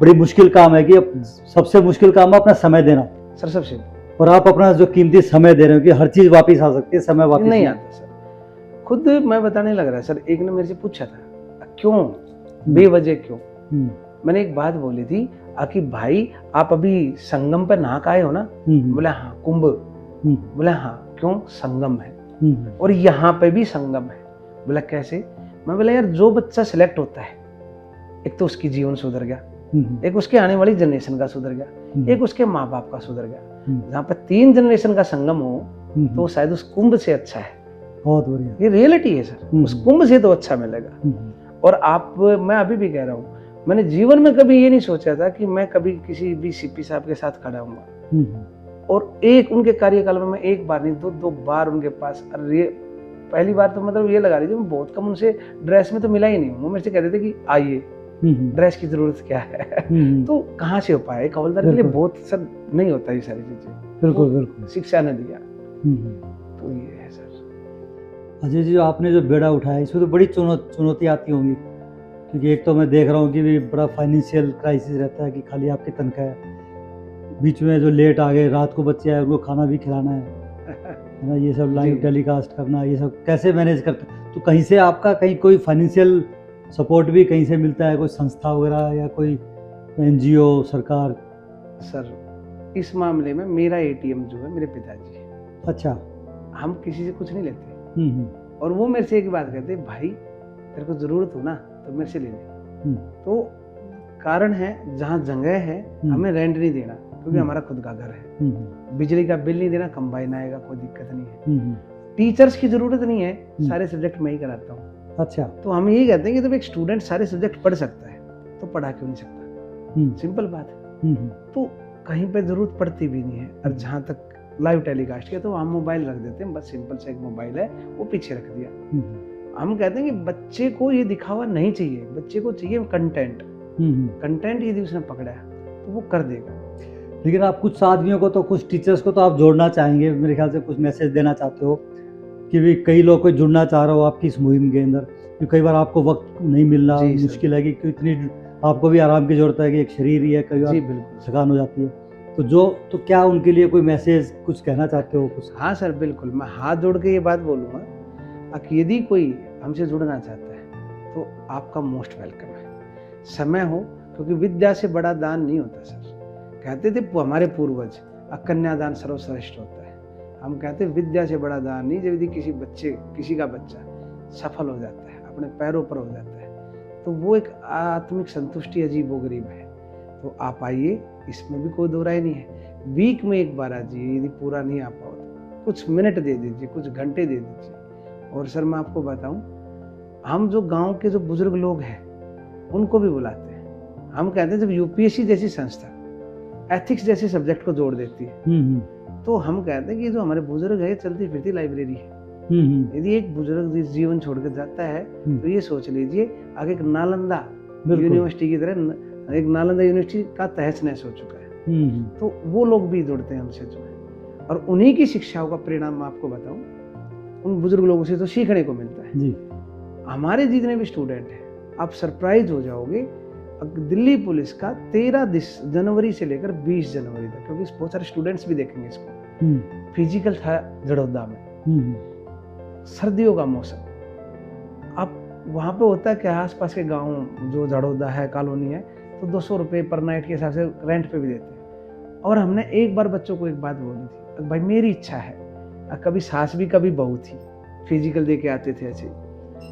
बड़ी मुश्किल काम है, कि सबसे मुश्किल काम है अपना समय देना सर, सबसे। और आप अपना जो कीमती समय दे रहे हो, कि हर चीज वापिस आ सकती है, समय वापिस नहीं आता सर। खुद मैं बताने लग रहा है सर, एक ने मेरे से पूछा था क्यों बेवजह क्यों। मैंने एक बात बोली थी, कि भाई आप अभी संगम पे नहा के आए हो ना? बोला हाँ। कुंभ? बोला हाँ। क्यों? संगम है और यहाँ पे भी संगम है। बोला कैसे? मैं बोला यार जो बच्चा सिलेक्ट होता है, एक तो उसकी जीवन सुधर गया, एक उसके आने वाली जनरेशन का सुधर गया, एक उसके माँ बाप का सुधर गया। जहाँ पर 3 जनरेशन का संगम हो तो शायद उस कुंभ से अच्छा है। बहुत बढ़िया। ये रियलिटी है सर, उस कुंभ से तो अच्छा मिलेगा। और आप, मैं अभी भी कह रहा हूँ, मैंने जीवन में कभी ये नहीं सोचा था कि मैं कभी किसी भी सीपी साहब के साथ खड़ा हूँ। और एक उनके कार्यकाल में मैं एक बार नहीं 2 बार उनके पास, अरे पहली बार तो मतलब ये लगा लीजिए मैं बहुत कम उनसे ड्रेस में तो मिला ही नहीं हूँ। वो मेरे से कहते थे कि आइए, ड्रेस की जरूरत क्या है। तो कहाँ से हो पाया? एक हवलदार के लिए बहुत सर नहीं होता ये सारी चीजें। बिल्कुल बिल्कुल, शिक्षा ने दिया। तो ये है सर। अजय जी, आपने जो बेड़ा उठाया इसमें तो बड़ी चुनौती आती होंगी, क्योंकि एक तो मैं देख रहा हूँ कि भी बड़ा फाइनेंशियल क्राइसिस रहता है कि खाली आपकी तनख्वाह है, बीच में जो लेट आ गए, रात को बच्चे आए उनको खाना भी खिलाना है ना, ये सब लाइव टेलीकास्ट करना, ये सब कैसे मैनेज करते? तो कहीं से आपका कहीं कोई फाइनेंशियल सपोर्ट भी कहीं से मिलता है, कोई संस्था वगैरह या कोई NGO, सरकार? सर इस मामले में मेरा ATM जो है मेरे पिताजी है। अच्छा। हम किसी से कुछ नहीं लेते। और वो मेरे से एक बात कहते, भाई तेरे को जरूरत हो ना तो मेरे से ले ले। तो कारण है, जहाँ जगह है हमें रेंट नहीं देना क्योंकि हमारा खुद का घर है। बिजली का बिल नहीं देना, कंबाइन आएगा, कोई दिक्कत नहीं है। टीचर्स की जरूरत नहीं है, सारे सब्जेक्ट मैं ही कराता हूँ। अच्छा। तो हम यही कहते हैं कि जब एक स्टूडेंट सारे सब्जेक्ट पढ़ सकता है तो पढ़ा क्यों नहीं सकता? सिंपल बात है। तो कहीं पे जरूरत पड़ती भी नहीं है। और जहाँ तक लाइव टेलीकास्ट किया तो हम मोबाइल रख देते हैं, बस सिंपल सा एक मोबाइल है वो पीछे रख दिया। हम कहते हैं कि बच्चे को ये दिखावा नहीं चाहिए, बच्चे को चाहिए कंटेंट। कंटेंट यदि उसने पकड़ा तो वो कर देगा। लेकिन आप कुछ आदमियों को तो, कुछ टीचर्स को तो आप जोड़ना चाहेंगे, मेरे ख्याल से कुछ मैसेज देना चाहते हो कि भी कई लोग कोई जुड़ना चाह रहा हो आपकी इस मुहिम के अंदर, क्योंकि कई बार आपको वक्त नहीं मिलना मुश्किल है, कि इतनी आपको भी आराम की जरूरत है कि एक शरीर ही है, कई बार थकान हो जाती है। तो क्या उनके लिए कोई मैसेज कुछ कहना चाहते हो कुछ? हाँ सर बिल्कुल, मैं हाथ जोड़ के ये बात बोलूँगा कि यदि कोई हमसे जुड़ना चाहता है तो आपका मोस्ट वेलकम है। समय हो, क्योंकि विद्या से बड़ा दान नहीं होता सर। कहते थे हमारे पूर्वज, कन्यादान सर्वश्रेष्ठ होता है। हम कहते हैं विद्या से बड़ा दान नहीं। जब यदि किसी का बच्चा सफल हो जाता है, अपने पैरों पर हो जाता है, तो वो एक आत्मिक संतुष्टि अजीबोगरीब है। तो आप आइए, इसमें भी कोई दो राय नहीं है। वीक में एक बार आइए, यदि पूरा नहीं आ पाओ तो कुछ मिनट दे दीजिए, कुछ घंटे दे दीजिए। और सर मैं आपको बताऊं, हम जो गांव के जो बुजुर्ग लोग हैं उनको भी बुलाते हैं। हम कहते हैं जब UPSC जैसी संस्था एथिक्स जैसे सब्जेक्ट को जोड़ देती है तो हम कहते हैं कि जो हमारे बुजुर्ग है चलती फिरती लाइब्रेरी है। यदि एक बुजुर्ग जीवन छोड़ कर जाता है तो ये सोच लीजिए आगे एक नालंदा यूनिवर्सिटी की तरह, एक नालंदा यूनिवर्सिटी का तहस नहस हो चुका है। तो वो लोग भी जुड़ते हैं हमसे जो है, और उन्हीं की शिक्षाओं का परिणाम मैं आपको बताऊं, उन बुजुर्ग लोगों से तो सीखने को मिलता है जी। हमारे जितने भी स्टूडेंट हैं, आप सरप्राइज हो जाओगे। दिल्ली पुलिस का 13 जनवरी से लेकर 20 जनवरी तक, क्योंकि बहुत सारे स्टूडेंट्स भी देखेंगे इसको, फिजिकल था जड़ौदा में। सर्दियों का मौसम, अब वहाँ पे होता है कि आसपास के गांव जो जड़ौदा है, कॉलोनी है, तो 200 रुपये पर नाइट के हिसाब से रेंट पे भी देते हैं। और हमने एक बार बच्चों को एक बात बोली थी, भाई मेरी इच्छा है, कभी सास भी कभी बहू थी, फिजिकल दे के आते थे ऐसे,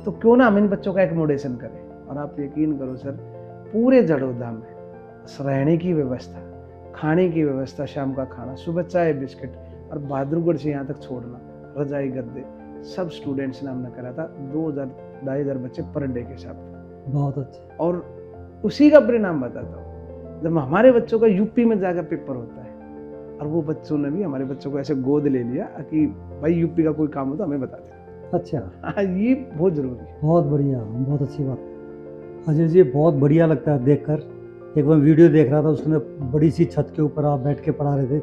तो क्यों ना हम इन बच्चों का एकोमोडेशन करें। और आप यकीन करो सर, पूरे जड़ौदा में रहने की व्यवस्था, खाने की व्यवस्था, शाम का खाना, सुबह चाय बिस्किट, और बहादुरगढ़ से यहाँ तक छोड़ना, रजाई गद्दे, सब स्टूडेंट्स ने हमने करा था। 2000-2500 बच्चे पर डे के हिसाब। बहुत अच्छा। और उसी का परिणाम बताता हूँ, जब हमारे बच्चों का UP में जाकर पेपर होता है, और वो बच्चों ने भी हमारे बच्चों को ऐसे गोद ले लिया कि भाई UP का कोई काम हो तो हमें बता दें। अच्छा, ये बहुत जरूरी है। बहुत बढ़िया, बहुत अच्छी बात। अजय जी, बहुत बढ़िया लगता है देखकर। एक बार वीडियो देख रहा था, उसमें बड़ी सी छत के ऊपर आप बैठ के पढ़ा रहे थे,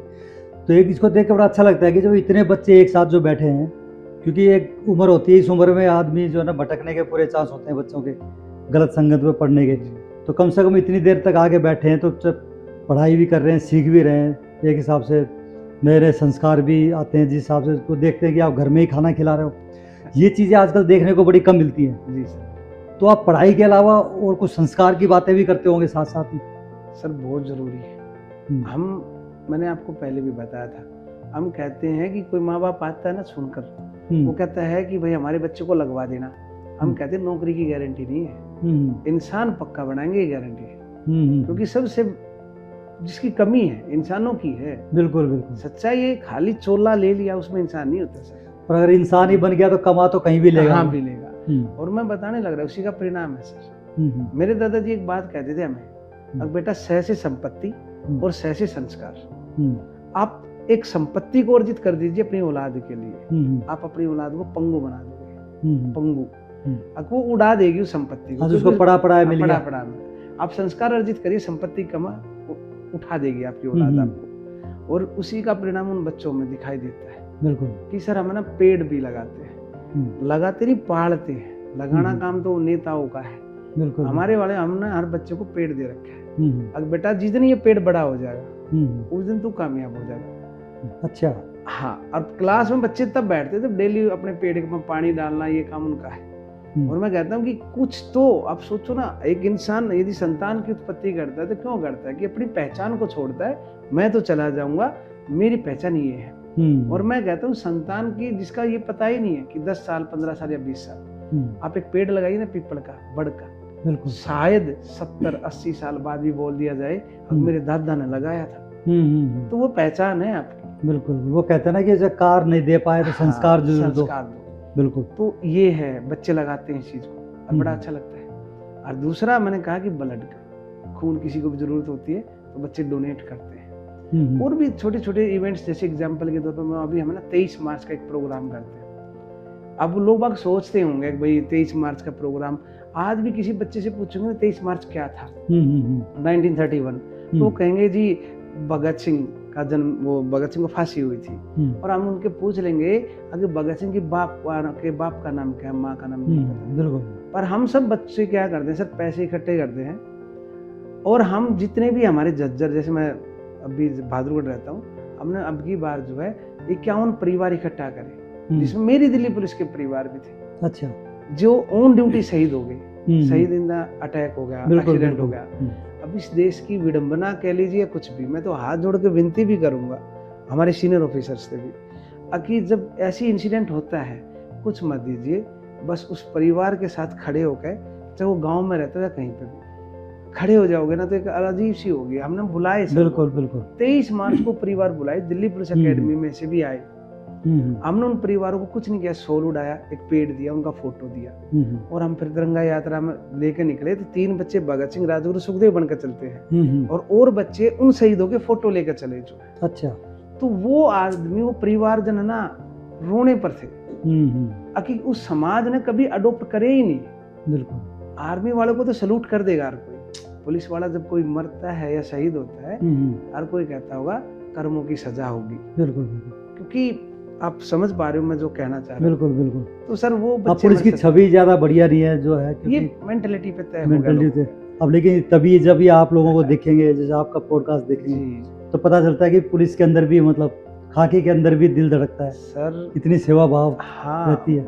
तो एक इसको देख के बड़ा अच्छा लगता है कि जब इतने बच्चे एक साथ जो बैठे हैं, क्योंकि एक उम्र होती है, इस उम्र में आदमी जो है ना भटकने के पूरे चांस होते हैं बच्चों के, गलत संगत में पढ़ने के। तो कम से कम इतनी देर तक आगे बैठे हैं तो पढ़ाई भी कर रहे हैं, सीख भी रहे हैं, एक हिसाब से नए नए संस्कार भी आते हैं, जिस हिसाब से तो देखते हैं कि आप घर में ही खाना खिला रहे हो। ये चीज़ें आजकल देखने को बड़ी कम मिलती हैं। जी सर। तो आप पढ़ाई के अलावा और कुछ संस्कार की बातें भी करते होंगे साथ साथ ही? सर बहुत ज़रूरी है। मैंने आपको पहले भी बताया था, हम कहते हैं कि कोई माँ बाप आता है ना सुनकर, वो कहता है कि भाई हमारे बच्चे को लगवा देना। हम कहते हैं नौकरी की गारंटी नहीं है, इंसान पक्का बनाएंगे ये गारंटी है। क्योंकि सबसे जिसकी कमी है इंसानों की है। बिल्कुल बिल्कुल सच्चाई ये खाली चोला ले लिया उसमें इंसान नहीं होता सर। पर अगर इंसान ही बन गया तो कमा तो कहीं भी लेगा। कहाँ भी लेगा। और मैं बताने लग रहा हूँ उसी का परिणाम है सर। मेरे दादाजी एक बात कहते थे हमें, अब बेटा सह से संपत्ति और सह से संस्कार। आप एक संपत्ति को अर्जित कर दीजिए अपनी औलाद के लिए, आप अपनी औलाद को पंगु बना दोगे। पंगु अब वो उड़ा देगी उस संपत्ति को, उसको पड़ा पड़ा मिल गया। पड़ा में आप संस्कार अर्जित करिए, संपत्ति कमा उठा देगी आपकी औलाद आपको। और उसी का परिणाम उन बच्चों में दिखाई देता है। बिल्कुल कि सर हम ना पेड़ भी लगाते हैं, लगाते नहीं पालते हैं। लगाना काम तो नेताओं का है। बिल्कुल हमारे वाले हमने हर बच्चे को पेड़ दे रखे है। अब बेटा जिस दिन ये पेड़ बड़ा हो जाएगा उस दिन तू कामयाब हो जाएगा। अच्छा हाँ, और क्लास में बच्चे तब बैठते थे डेली अपने पेड़ में पानी डालना ये काम उनका है। और मैं कहता हूँ कि कुछ तो आप सोचो ना, एक इंसान यदि संतान की उत्पत्ति करता है तो क्यों करता है कि अपनी पहचान को छोड़ता है। मैं तो चला जाऊंगा, मेरी पहचान ये है। और मैं कहता हूँ संतान की जिसका ये पता ही नहीं है कि 10 साल 15 साल या 20 साल आप एक पेड़ लगाइए ना पीपल का बड़ का, बिल्कुल शायद 70-80 साल बाद भी बोल दिया जाए अब मेरे दादा ने लगाया था। तो वो पहचान है आपकी। बिल्कुल वो कहते हैं ना कि जब कार नहीं दे पाए तो संस्कार जरूर दो। बिल्कुल तो ये है, बच्चे लगाते हैं इस चीज को और बड़ा अच्छा लगता है। और दूसरा मैंने कहा कि ब्लड का खून किसी को भी जरूरत होती है तो बच्चे डोनेट करते हैं। और भी छोटे छोटे इवेंट्स, जैसे एग्जांपल के तौर पर अभी हम ना 23 मार्च का एक प्रोग्राम करते हैं। अब लोग बाग सोचते होंगे कि भाई 23 मार्च का प्रोग्राम, आज भी किसी बच्चे से पूछेंगे 23 मार्च क्या था 1931, तो वो कहेंगे जी भगत सिंह का जन्म, वो भगत सिंह को फांसी हुई थी। और हम उनके पूछ लेंगे अगर भगत सिंह के बाप का नाम क्या है, माँ का नाम नहीं पता। बिल्कुल। पर हम सब बच्चे क्या करते हैं सर, पैसे इकट्ठे करते हैं और हम जितने भी हमारे जज्जर, जैसे मैं अभी बहादुरगढ़ रहता हूँ, हमने अब की बार जो है 51 परिवार इकट्ठा करे, जिसमें मेरी दिल्ली पुलिस के परिवार भी थे। अच्छा। जो ऑन ड्यूटी शहीद हो गए, शहीद इन द अटैक हो गया, एक्सीडेंट हो गया। अब इस देश की विडंबना कह लीजिए कुछ भी, मैं तो हाथ जोड़ के विनती भी करूंगा हमारे सीनियर ऑफिसर्स से भी कि जब ऐसी इंसिडेंट होता है कुछ मत दीजिए, बस उस परिवार के साथ खड़े होकर, चाहे वो गांव में रहते हो या कहीं पे भी खड़े हो जाओगे ना तो एक अजीब सी होगी। हमने बुलाए, बिल्कुल बिल्कुल 23 मार्च को परिवार बुलाए, दिल्ली पुलिस अकेडमी में से भी आए। हमने उन परिवारों को कुछ नहीं किया, शॉल उड़ाया, एक पेड़ दिया, उनका फोटो दिया और हम फिर तिरंगा यात्रा में लेके निकले। तो 3 बच्चे भगत सिंह, राजगुरु, सुखदेव बनकर चलते हैं और बच्चे उन शहीदों के फोटो लेकर चले जो। अच्छा। तो वो आदमी, वो परिवारजन ना रोने पर थे कि उस समाज ने कभी अडोप्ट करे ही नहीं। बिल्कुल। आर्मी वालों को तो सलूट कर देगा हर कोई, पुलिस वाला जब कोई मरता है या शहीद होता है हर कोई कहता होगा कर्मों की सजा होगी। बिल्कुल। क्योंकि आप समझ पा रहे हो मैं जो कहना चाह रहा हूँ। बिल्कुल बिल्कुल। तो सर वो बच्चे पुलिस की छवि ज्यादा बढ़िया नहीं है जो है, ये मेंटलिटी पे तय हो गया। अब लेकिन तभी जब ये आप लोगों को देखेंगे, जैसे आपका पॉडकास्ट देखेंगे तो पता चलता है कि पुलिस के अंदर भी, मतलब खाकी के अंदर भी दिल धड़कता है सर, इतनी सेवा भाव रहती है।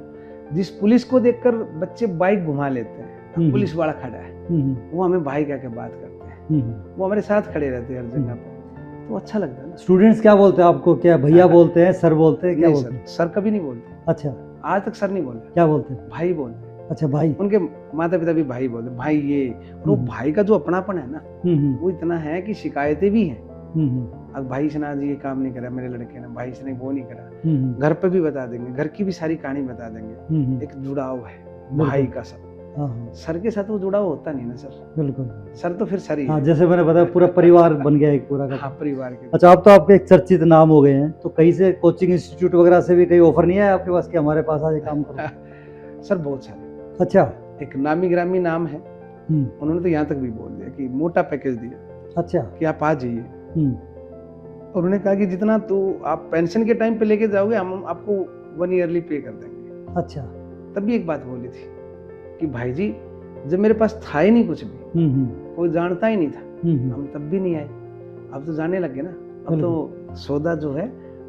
जिस पुलिस को देखकर बच्चे बाइक घुमा लेते हैं, पुलिस वाला खड़ा है, वो हमें भाई कह के बात करते हैं, वो हमारे साथ खड़े रहते हैं हर जगह पर, तो अच्छा लगता है ना। स्टूडेंट्स क्या बोलते हैं आपको, क्या भैया बोलते हैं, सर बोलते हैं, क्या बोलते हैं? सर कभी नहीं बोलते। अच्छा। आज तक सर नहीं बोले। क्या बोलते हैं? भाई बोलते हैं। अच्छा, भाई। उनके माता पिता भी भाई बोलते, भाई ये। और वो भाई का जो अपनापन है ना वो इतना है कि शिकायतें भी हैं। अब भाई से ना जी ये काम नहीं करा मेरे लड़के ने, भाई से नहीं वो नहीं करा, घर पे भी बता देंगे, घर की भी सारी कहानी बता देंगे। एक जुड़ाव है भाई का सब। सर के साथ वो जुड़ाव होता नहीं ना सर। बिल्कुल। सर तो फिर सर ही है। जैसे मैंने बताया पूरा परिवार बन गया एक पूरा का। परिवार के। अच्छा, आप तो आपके एक चर्चित नाम हो गए हैं, तो कहीं से कोचिंग इंस्टीट्यूट वगैरह से भी कहीं ऑफर नहीं आया आपके पास कि हमारे पास आके काम करो? सर बहुत सारे। अच्छा। एक नामी ग्रामी नाम है, उन्होंने तो यहाँ तक भी बोल दिया कि मोटा पैकेज दिया। अच्छा। कि आप आ जाइए, और उन्होंने कहा कि जितना तो आप पेंशन के टाइम पे लेके जाओगे हम आपको 1 ईयरली पे कर देंगे। अच्छा। तब भी एक बात बोली थी कि भाई जी जब मेरे पास था ही नहीं कुछ भी, कोई जानता ही नहीं था, हम तब भी नहीं आए। अब तो जाने लगे ना, अब तो सौदा जो है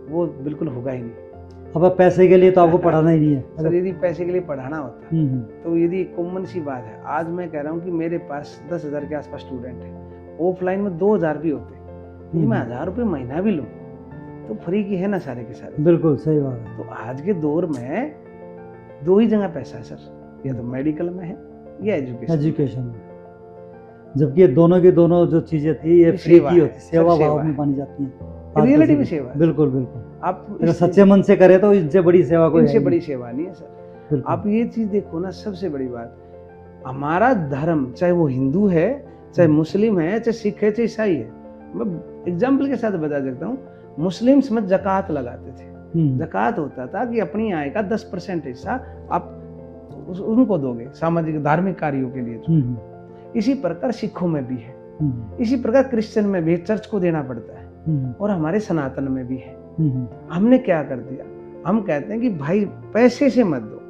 वो बिल्कुल होगा ही नहीं। अब पैसे के लिए तो आपको पढ़ाना ही नहीं है सर। यदि पैसे के लिए पढ़ाना होता तो यदि कॉमन सी बात है, आज मैं कह रहा हूँ कि मेरे पास 10,000 के आसपास स्टूडेंट है ऑफलाइन में 2000 भी होते, यदि मैं 1000 रुपये महीना भी लूँ तो फ्री की है ना सारे के सारे। बिल्कुल सही बात है। तो आज के दौर में 2 ही जगह पैसा है सर, या तो मेडिकल में है या एजुकेशन में, जबकि ये दोनों की दोनों जो चीजें थी ये फ्री सेवा की है, होती, सेवा सर, भाव सेवा में है। मानी जाती है। रियलिटी में सेवा है। बिल्कुल बिल्कुल। आप अगर सच्चे मन से करे तो इनसे बड़ी सेवा कोई इनसे है बड़ी सेवा नहीं है सर। बिल्कुल। आप ये चीज देखो ना, सबसे बड़ी बात, हमारा धर्म चाहे वो हिंदू है, चाहे मुस्लिम है, चाहे सिख है, चाहे ईसाई है, मैं एग्जाम्पल के साथ बता सकता हूँ, मुस्लिम्स में जकात लगाते थे। जकात होता था कि अपनी आय का 10% हिस्सा आप उनको दोगे सामाजिक धार्मिक कार्यों के लिए। इसी प्रकार सिखों में भी है, इसी प्रकार क्रिश्चियन में भी है, चर्च को देना पड़ता है, और हमारे सनातन में भी है। हमने क्या कर दिया, हम कहते हैं कि भाई पैसे से मत दो,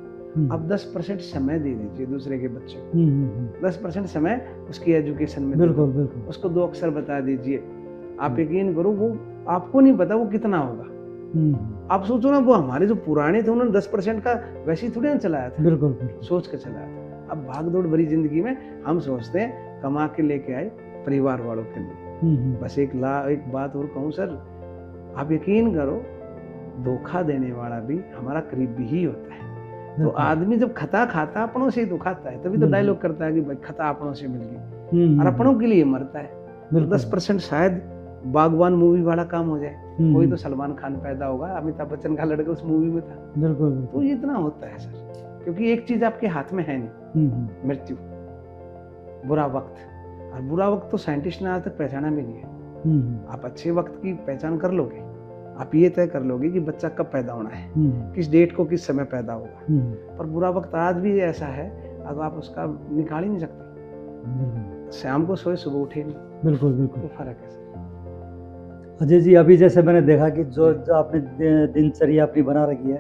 आप 10% समय दे दीजिए दूसरे के बच्चे को, 10% समय उसकी एजुकेशन में बिल्कुल बिल्कुल, उसको 2 अक्षर बता दीजिए। आप यकीन करो, वो आपको नहीं पता वो कितना होगा। आप सोचो ना, वो हमारे जो पुराने थे उन्होंने 10% का वैसे ही थोड़ी ना चलाया था, बिल्कुल सोच के चलाया था। अब भाग दौड़ भरी जिंदगी में हम सोचते हैं कमा के लेके आए परिवार वालों के लिए। बस एक बात और कहूँ सर, आप यकीन करो, धोखा देने वाला भी हमारा करीबी ही होता है। तो आदमी जब खता खाता अपनों से ही तो खाता है, तभी तो डायलॉग करता है कि भाई खता अपनों से मिल गई, और अपनों के लिए मरता है। तो 10% शायद बागवान मूवी वाला काम हो जाए, कोई तो सलमान खान पैदा होगा, अमिताभ बच्चन का लड़का उस मूवी में था। बिल्कुल। तो ये इतना होता है सर, क्योंकि एक चीज आपके हाथ में है नहीं, मृत्यु, बुरा वक्त। और बुरा वक्त तो साइंटिस्ट ने आज तक पहचाना भी नहीं है। आप अच्छे वक्त की पहचान कर लोगे, आप ये तय कर लोगे कि बच्चा कब पैदा होना है, किस डेट को किस समय पैदा होगा। पर बुरा वक्त आज भी ऐसा है, अब आप उसका निकाल ही नहीं सकते। शाम को सोए सुबह उठे नहीं। बिल्कुल बिल्कुल, तो फर्क है। अजय जी, अभी जैसे मैंने देखा कि जो आपने दिनचर्या अपनी बना रखी है,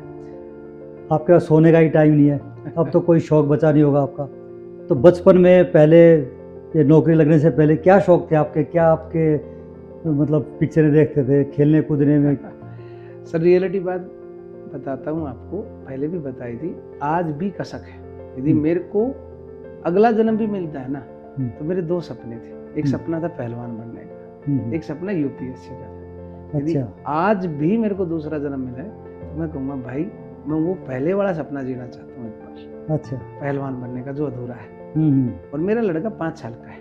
आपके पास सोने का ही टाइम नहीं है, अब तो कोई शौक बचा नहीं होगा आपका। तो बचपन में पहले ये नौकरी लगने से पहले क्या शौक थे आपके, क्या आपके मतलब पिक्चरें देखते थे, खेलने कूदने में? सर रियलिटी बात बताता हूँ आपको, पहले भी बताई थी, आज भी कसक है। यदि मेरे को अगला जन्म भी मिलता है ना, तो मेरे 2 सपने थे। एक सपना था पहलवान बनने का, एक सपना यूपीएससी का था। यदि आज भी मेरे को दूसरा जन्म मिला है, तो मैं कहूँगा भाई मैं वो पहले वाला सपना जीना चाहता हूँ एक बार। अच्छा। पहलवान बनने का जो अधूरा है। और मेरा लड़का 5 साल का है,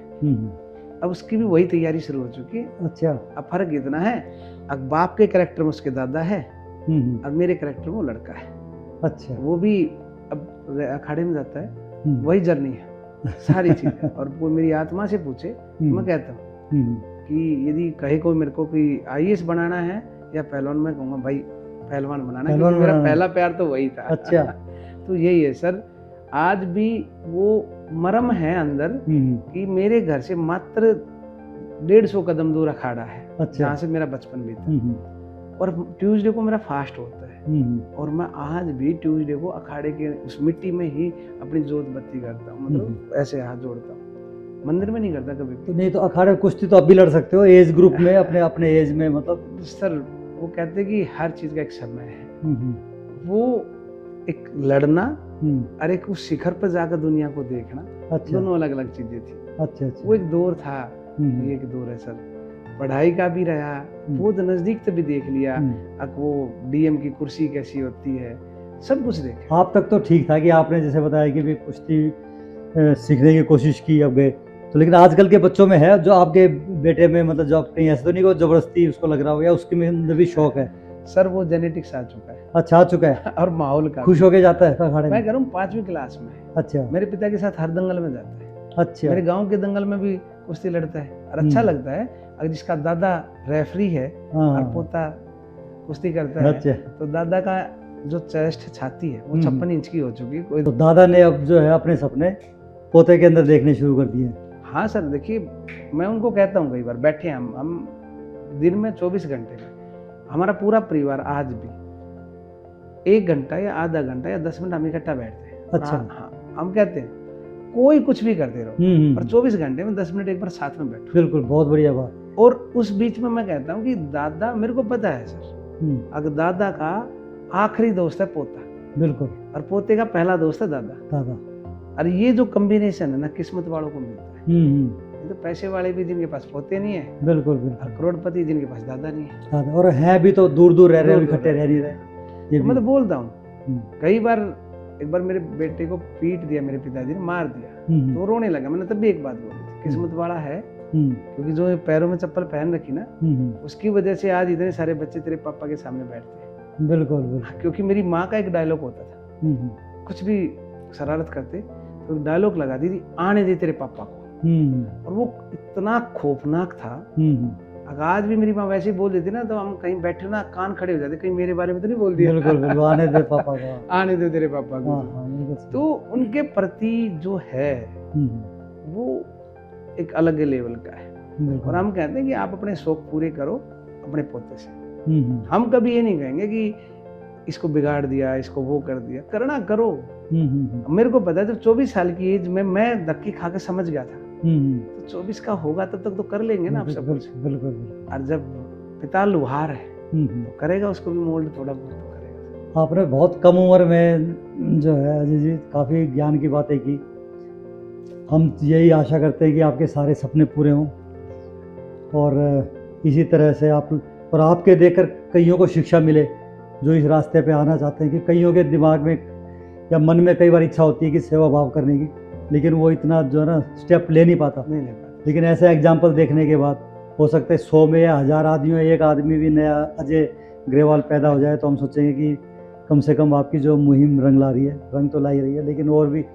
अब उसकी भी वही तैयारी शुरू हो चुकी है। अच्छा। अब फर्क इतना है, अब बाप के कैरेक्टर में उसके दादा है, और मेरे कैरेक्टर में वो लड़का है। अच्छा। वो भी अब अखाड़े में जाता है, वही जर्नी है सारी चीजें। और वो मेरी आत्मा से पूछे, मैं कहता हूँ कि यदि कहे कोई मेरे को कि आईएएस बनाना है या पहलवान, मैं कहूँगा भाई पहलवान बनाना, क्योंकि मेरा पहला प्यार तो वही था। अच्छा। तो यही है सर, आज भी वो मरम है अंदर कि मेरे घर से मात्र 150 कदम दूर अखाड़ा है। अच्छा। जहाँ से मेरा बचपन बीता। और ट्यूसडे को मेरा फास्ट होता है, और मैं आज भी ट्यूसडे को अखाड़े के उस मिट्टी में ही अपनी जोत बत्ती करता हूँ, मतलब ऐसे हाथ जोड़ता हूँ, मंदिर में नहीं करता कभी। तो नहीं तो अखाड़े कुश्ती तो आप भी लड़ सकते हो एज ग्रुप में, अपने अपने एज में, मतलब सर वो कहते हैं कि हर चीज का एक समय है। वो एक लड़ना और एक उस शिखर पर जाकर दुनिया को देखना, अच्छा। दोनों अलग अलग चीजें थी। अच्छा अच्छा। वो एक दौर था, ये एक दौर है सर। पढ़ाई का भी रहा, बहुत नजदीक से भी देख लिया, अब वो डीएम की कुर्सी कैसी होती है, सब कुछ देखा। आप तक तो ठीक था कि आपने जैसे बताया कि भी कुश्ती सीखने की कोशिश की, अब गए तो। लेकिन आजकल के बच्चों में है, जो आपके बेटे में, मतलब जो कहीं ऐसा तो नहीं को जबरदस्ती उसको लग रहा हो, या उसके में अंदर भी शौक है? सर वो जेनेटिक्स आ चुका है। अच्छा, आ चुका है। और माहौल का खुश होके जाता है अखाड़े में? मैं कह रहा हूँ 5वीं क्लास में। अच्छा। मेरे पिता के साथ हर दंगल में जाता है। अच्छा। मेरे गांव के दंगल में भी कुश्ती लड़ता है, और अच्छा लगता है। अगर जिसका दादा रेफरी है और पोता कुश्ती करता है, अच्छा। तो दादा का जो चेस्ट छाती है वो 56 इंच की हो चुकी है। तो दादा ने अब जो है अपने सपने पोते के अंदर देखने शुरू कर दिए। हाँ सर, देखिए मैं उनको कहता हूँ, कई बार बैठे हम दिन में 24 घंटे में हमारा पूरा परिवार आज भी 1 घंटा या आधा घंटा या 10 मिनट हम इकट्ठा बैठते हैं। अच्छा। हाँ, हम कहते हैं कोई कुछ भी करते रहो, पर 24 घंटे में 10 मिनट एक बार साथ में बैठो। बिल्कुल, बहुत बढ़िया बात। और उस बीच में मैं कहता हूँ कि दादा, मेरे को पता है सर, अगर दादा का आखिरी दोस्त है पोता, बिल्कुल, और पोते का पहला दोस्त है दादा। और ये जो कॉम्बिनेशन है ना, किस्मत वालों को मिलता है। ये तो पैसे वाले भी जिनके पास पोते नहीं है, बिल्कुल और बिल्कुल। करोड़पति जिनके पास दादा नहीं है। हाँ, और है भी तो दूर दूर रह रहे हैं, दूर-दूर इकट्ठे रह नहीं रहे ये तो भी। मैं तो बोलता हूँ, हम्म, कई बार, एक बार मेरे बेटे को पीट दिया मेरे पिताजी ने, मार दिया, तो वो रोने लगा। मैंने तब भी एक बात बोली थी, किस्मत वाला है, क्योंकि जो ये पैरों में चप्पल पहन रखी ना, उसकी वजह से आज इतने सारे बच्चे तेरे पापा के सामने बैठते हैं। बिल्कुल बिल्कुल। क्योंकि मेरी माँ का एक डायलॉग होता था, कुछ भी शरारत करते तो डायलॉग लगाती थी, आने दे तेरे पापा को, और वो इतना खौफनाक था। अगर आज भी मेरी माँ वैसे ही बोल देती ना, तो हम कहीं बैठे ना कान खड़े हो जाते, कहीं मेरे बारे में तो नहीं बोल दिया। बिल्कुल बिल्कुल, आने दे पापा को। आने दे तेरे पापा को। हाँ हाँ, बिल्कुल सही। तो उनके प्रति जो है वो एक अलग लेवल का है। बिल्कुल। और हम कहते हैं कि आप अपने शौक पूरे करो अपने पोते से। हम कभी ये नहीं कहेंगे कि इसको बिगाड़ दिया, इसको वो कर दिया, करना करो। मेरे को पता है जब 24 साल की एज में मैं धक्के खा के समझ गया था, तो 24 का होगा तब तक तो कर लेंगे ना आप सब कुछ। बिल्कुल। और जब पिता लुहार है तो करेगा, उसको भी मोल्ड थोड़ा बहुत तो करेगा। आपने बहुत कम उम्र में जो है अजय जी काफ़ी ज्ञान की बातें की। हम यही आशा करते हैं कि आपके सारे सपने पूरे हों, और इसी तरह से आप और आपके देखकर कईयों को शिक्षा मिले जो इस रास्ते पे आना चाहते हैं। कि कईयों के दिमाग में या मन में कई बार इच्छा होती है कि सेवा भाव करने की, लेकिन वो इतना जो है ना स्टेप ले नहीं पाता। लेकिन ऐसे एग्जाम्पल देखने के बाद हो सकता है 100 में या 1000 आदमी में एक आदमी भी नया अजय ग्रेवाल पैदा हो जाए, तो हम सोचेंगे कि कम से कम आपकी जो मुहिम रंग ला रही है, रंग तो ला ही रही है, लेकिन और भी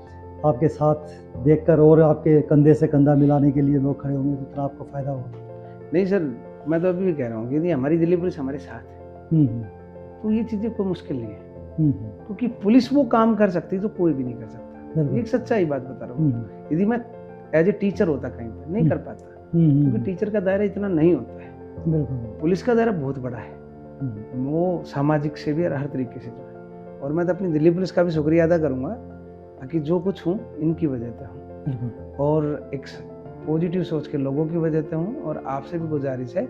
आपके साथ देखकर और आपके कंधे से कंधा मिलाने के लिए लोग खड़े होंगे, जितना आपको फ़ायदा होगा। नहीं सर, मैं तो अभी भी कह रहा हूँ कि यदि हमारी दिल्ली पुलिस हमारे साथ है तो ये चीज़ें कोई मुश्किल नहीं है। क्योंकि पुलिस वो काम कर सकती है जो कोई भी नहीं कर सकता। ये एक सच्चाई बात बता रहा हूँ। यदि मैं एज ए टीचर होता कहीं पर, नहीं कर पाता, क्योंकि टीचर का दायरा इतना नहीं होता है। पुलिस का दायरा बहुत बड़ा है, वो सामाजिक से भी और हर तरीके से जो है। और मैं तो अपनी दिल्ली पुलिस का भी शुक्रिया अदा करूँगा, ताकि जो कुछ हूँ इनकी वजह से हूँ, और एक पॉजिटिव सोच के लोगों की वजह से हूँ। और आपसे भी गुजारिश है,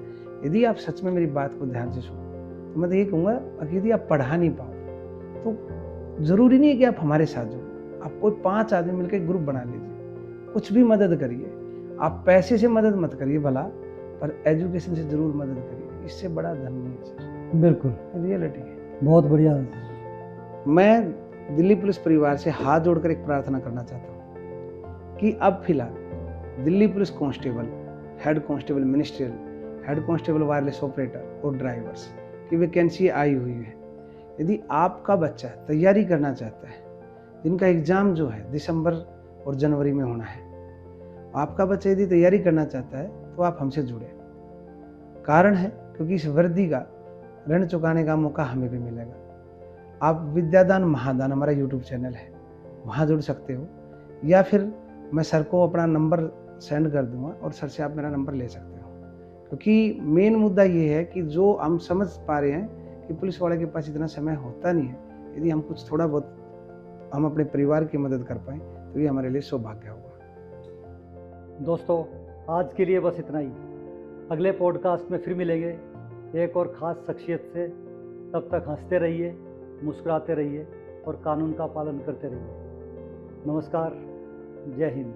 यदि आप सच में मेरी बात को ध्यान से सुनो, तो मैं तो ये कहूँगा, यदि आप पढ़ा नहीं पाओ तो ज़रूरी नहीं है कि आप हमारे साथ जुड़ो। आप कोई 5 आदमी मिलकर एक ग्रुप बना लीजिए, कुछ भी मदद करिए। आप पैसे से मदद मत करिए भला, पर एजुकेशन से ज़रूर मदद करिए। इससे बड़ा धन नहीं है सर। बिल्कुल, रियलिटी है। बहुत बढ़िया। मैं दिल्ली पुलिस परिवार से हाथ जोड़कर एक प्रार्थना करना चाहता हूँ कि अब फिलहाल Delhi police constable, head constable ministerial, head constable wireless operator और ड्राइवर्स की वैकेंसी आई हुई है। यदि आपका बच्चा तैयारी करना चाहता है, जिनका एग्ज़ाम जो है दिसंबर और जनवरी में होना है, आपका बच्चा यदि तैयारी करना चाहता है तो आप हमसे जुड़े। कारण है क्योंकि इस वर्दी का ऋण चुकाने का मौका हमें भी मिलेगा। आप विद्यादान महादान हमारा यूट्यूब चैनल है, वहाँ जुड़ सकते हो, या फिर मैं सर को अपना नंबर सेंड कर दूंगा और सर से आप मेरा नंबर ले सकते हो। क्योंकि मेन मुद्दा ये है कि जो हम समझ पा रहे हैं कि पुलिस वाले के पास इतना समय होता नहीं है। यदि हम कुछ थोड़ा बहुत हम अपने परिवार की मदद कर पाएँ तो ये हमारे लिए सौभाग्य होगा। दोस्तों, आज के लिए बस इतना ही। अगले पॉडकास्ट में फिर मिलेंगे एक और ख़ास शख्सियत से। तब तक हंसते रहिए, मुस्कुराते रहिए और कानून का पालन करते रहिए। नमस्कार, जय हिंद।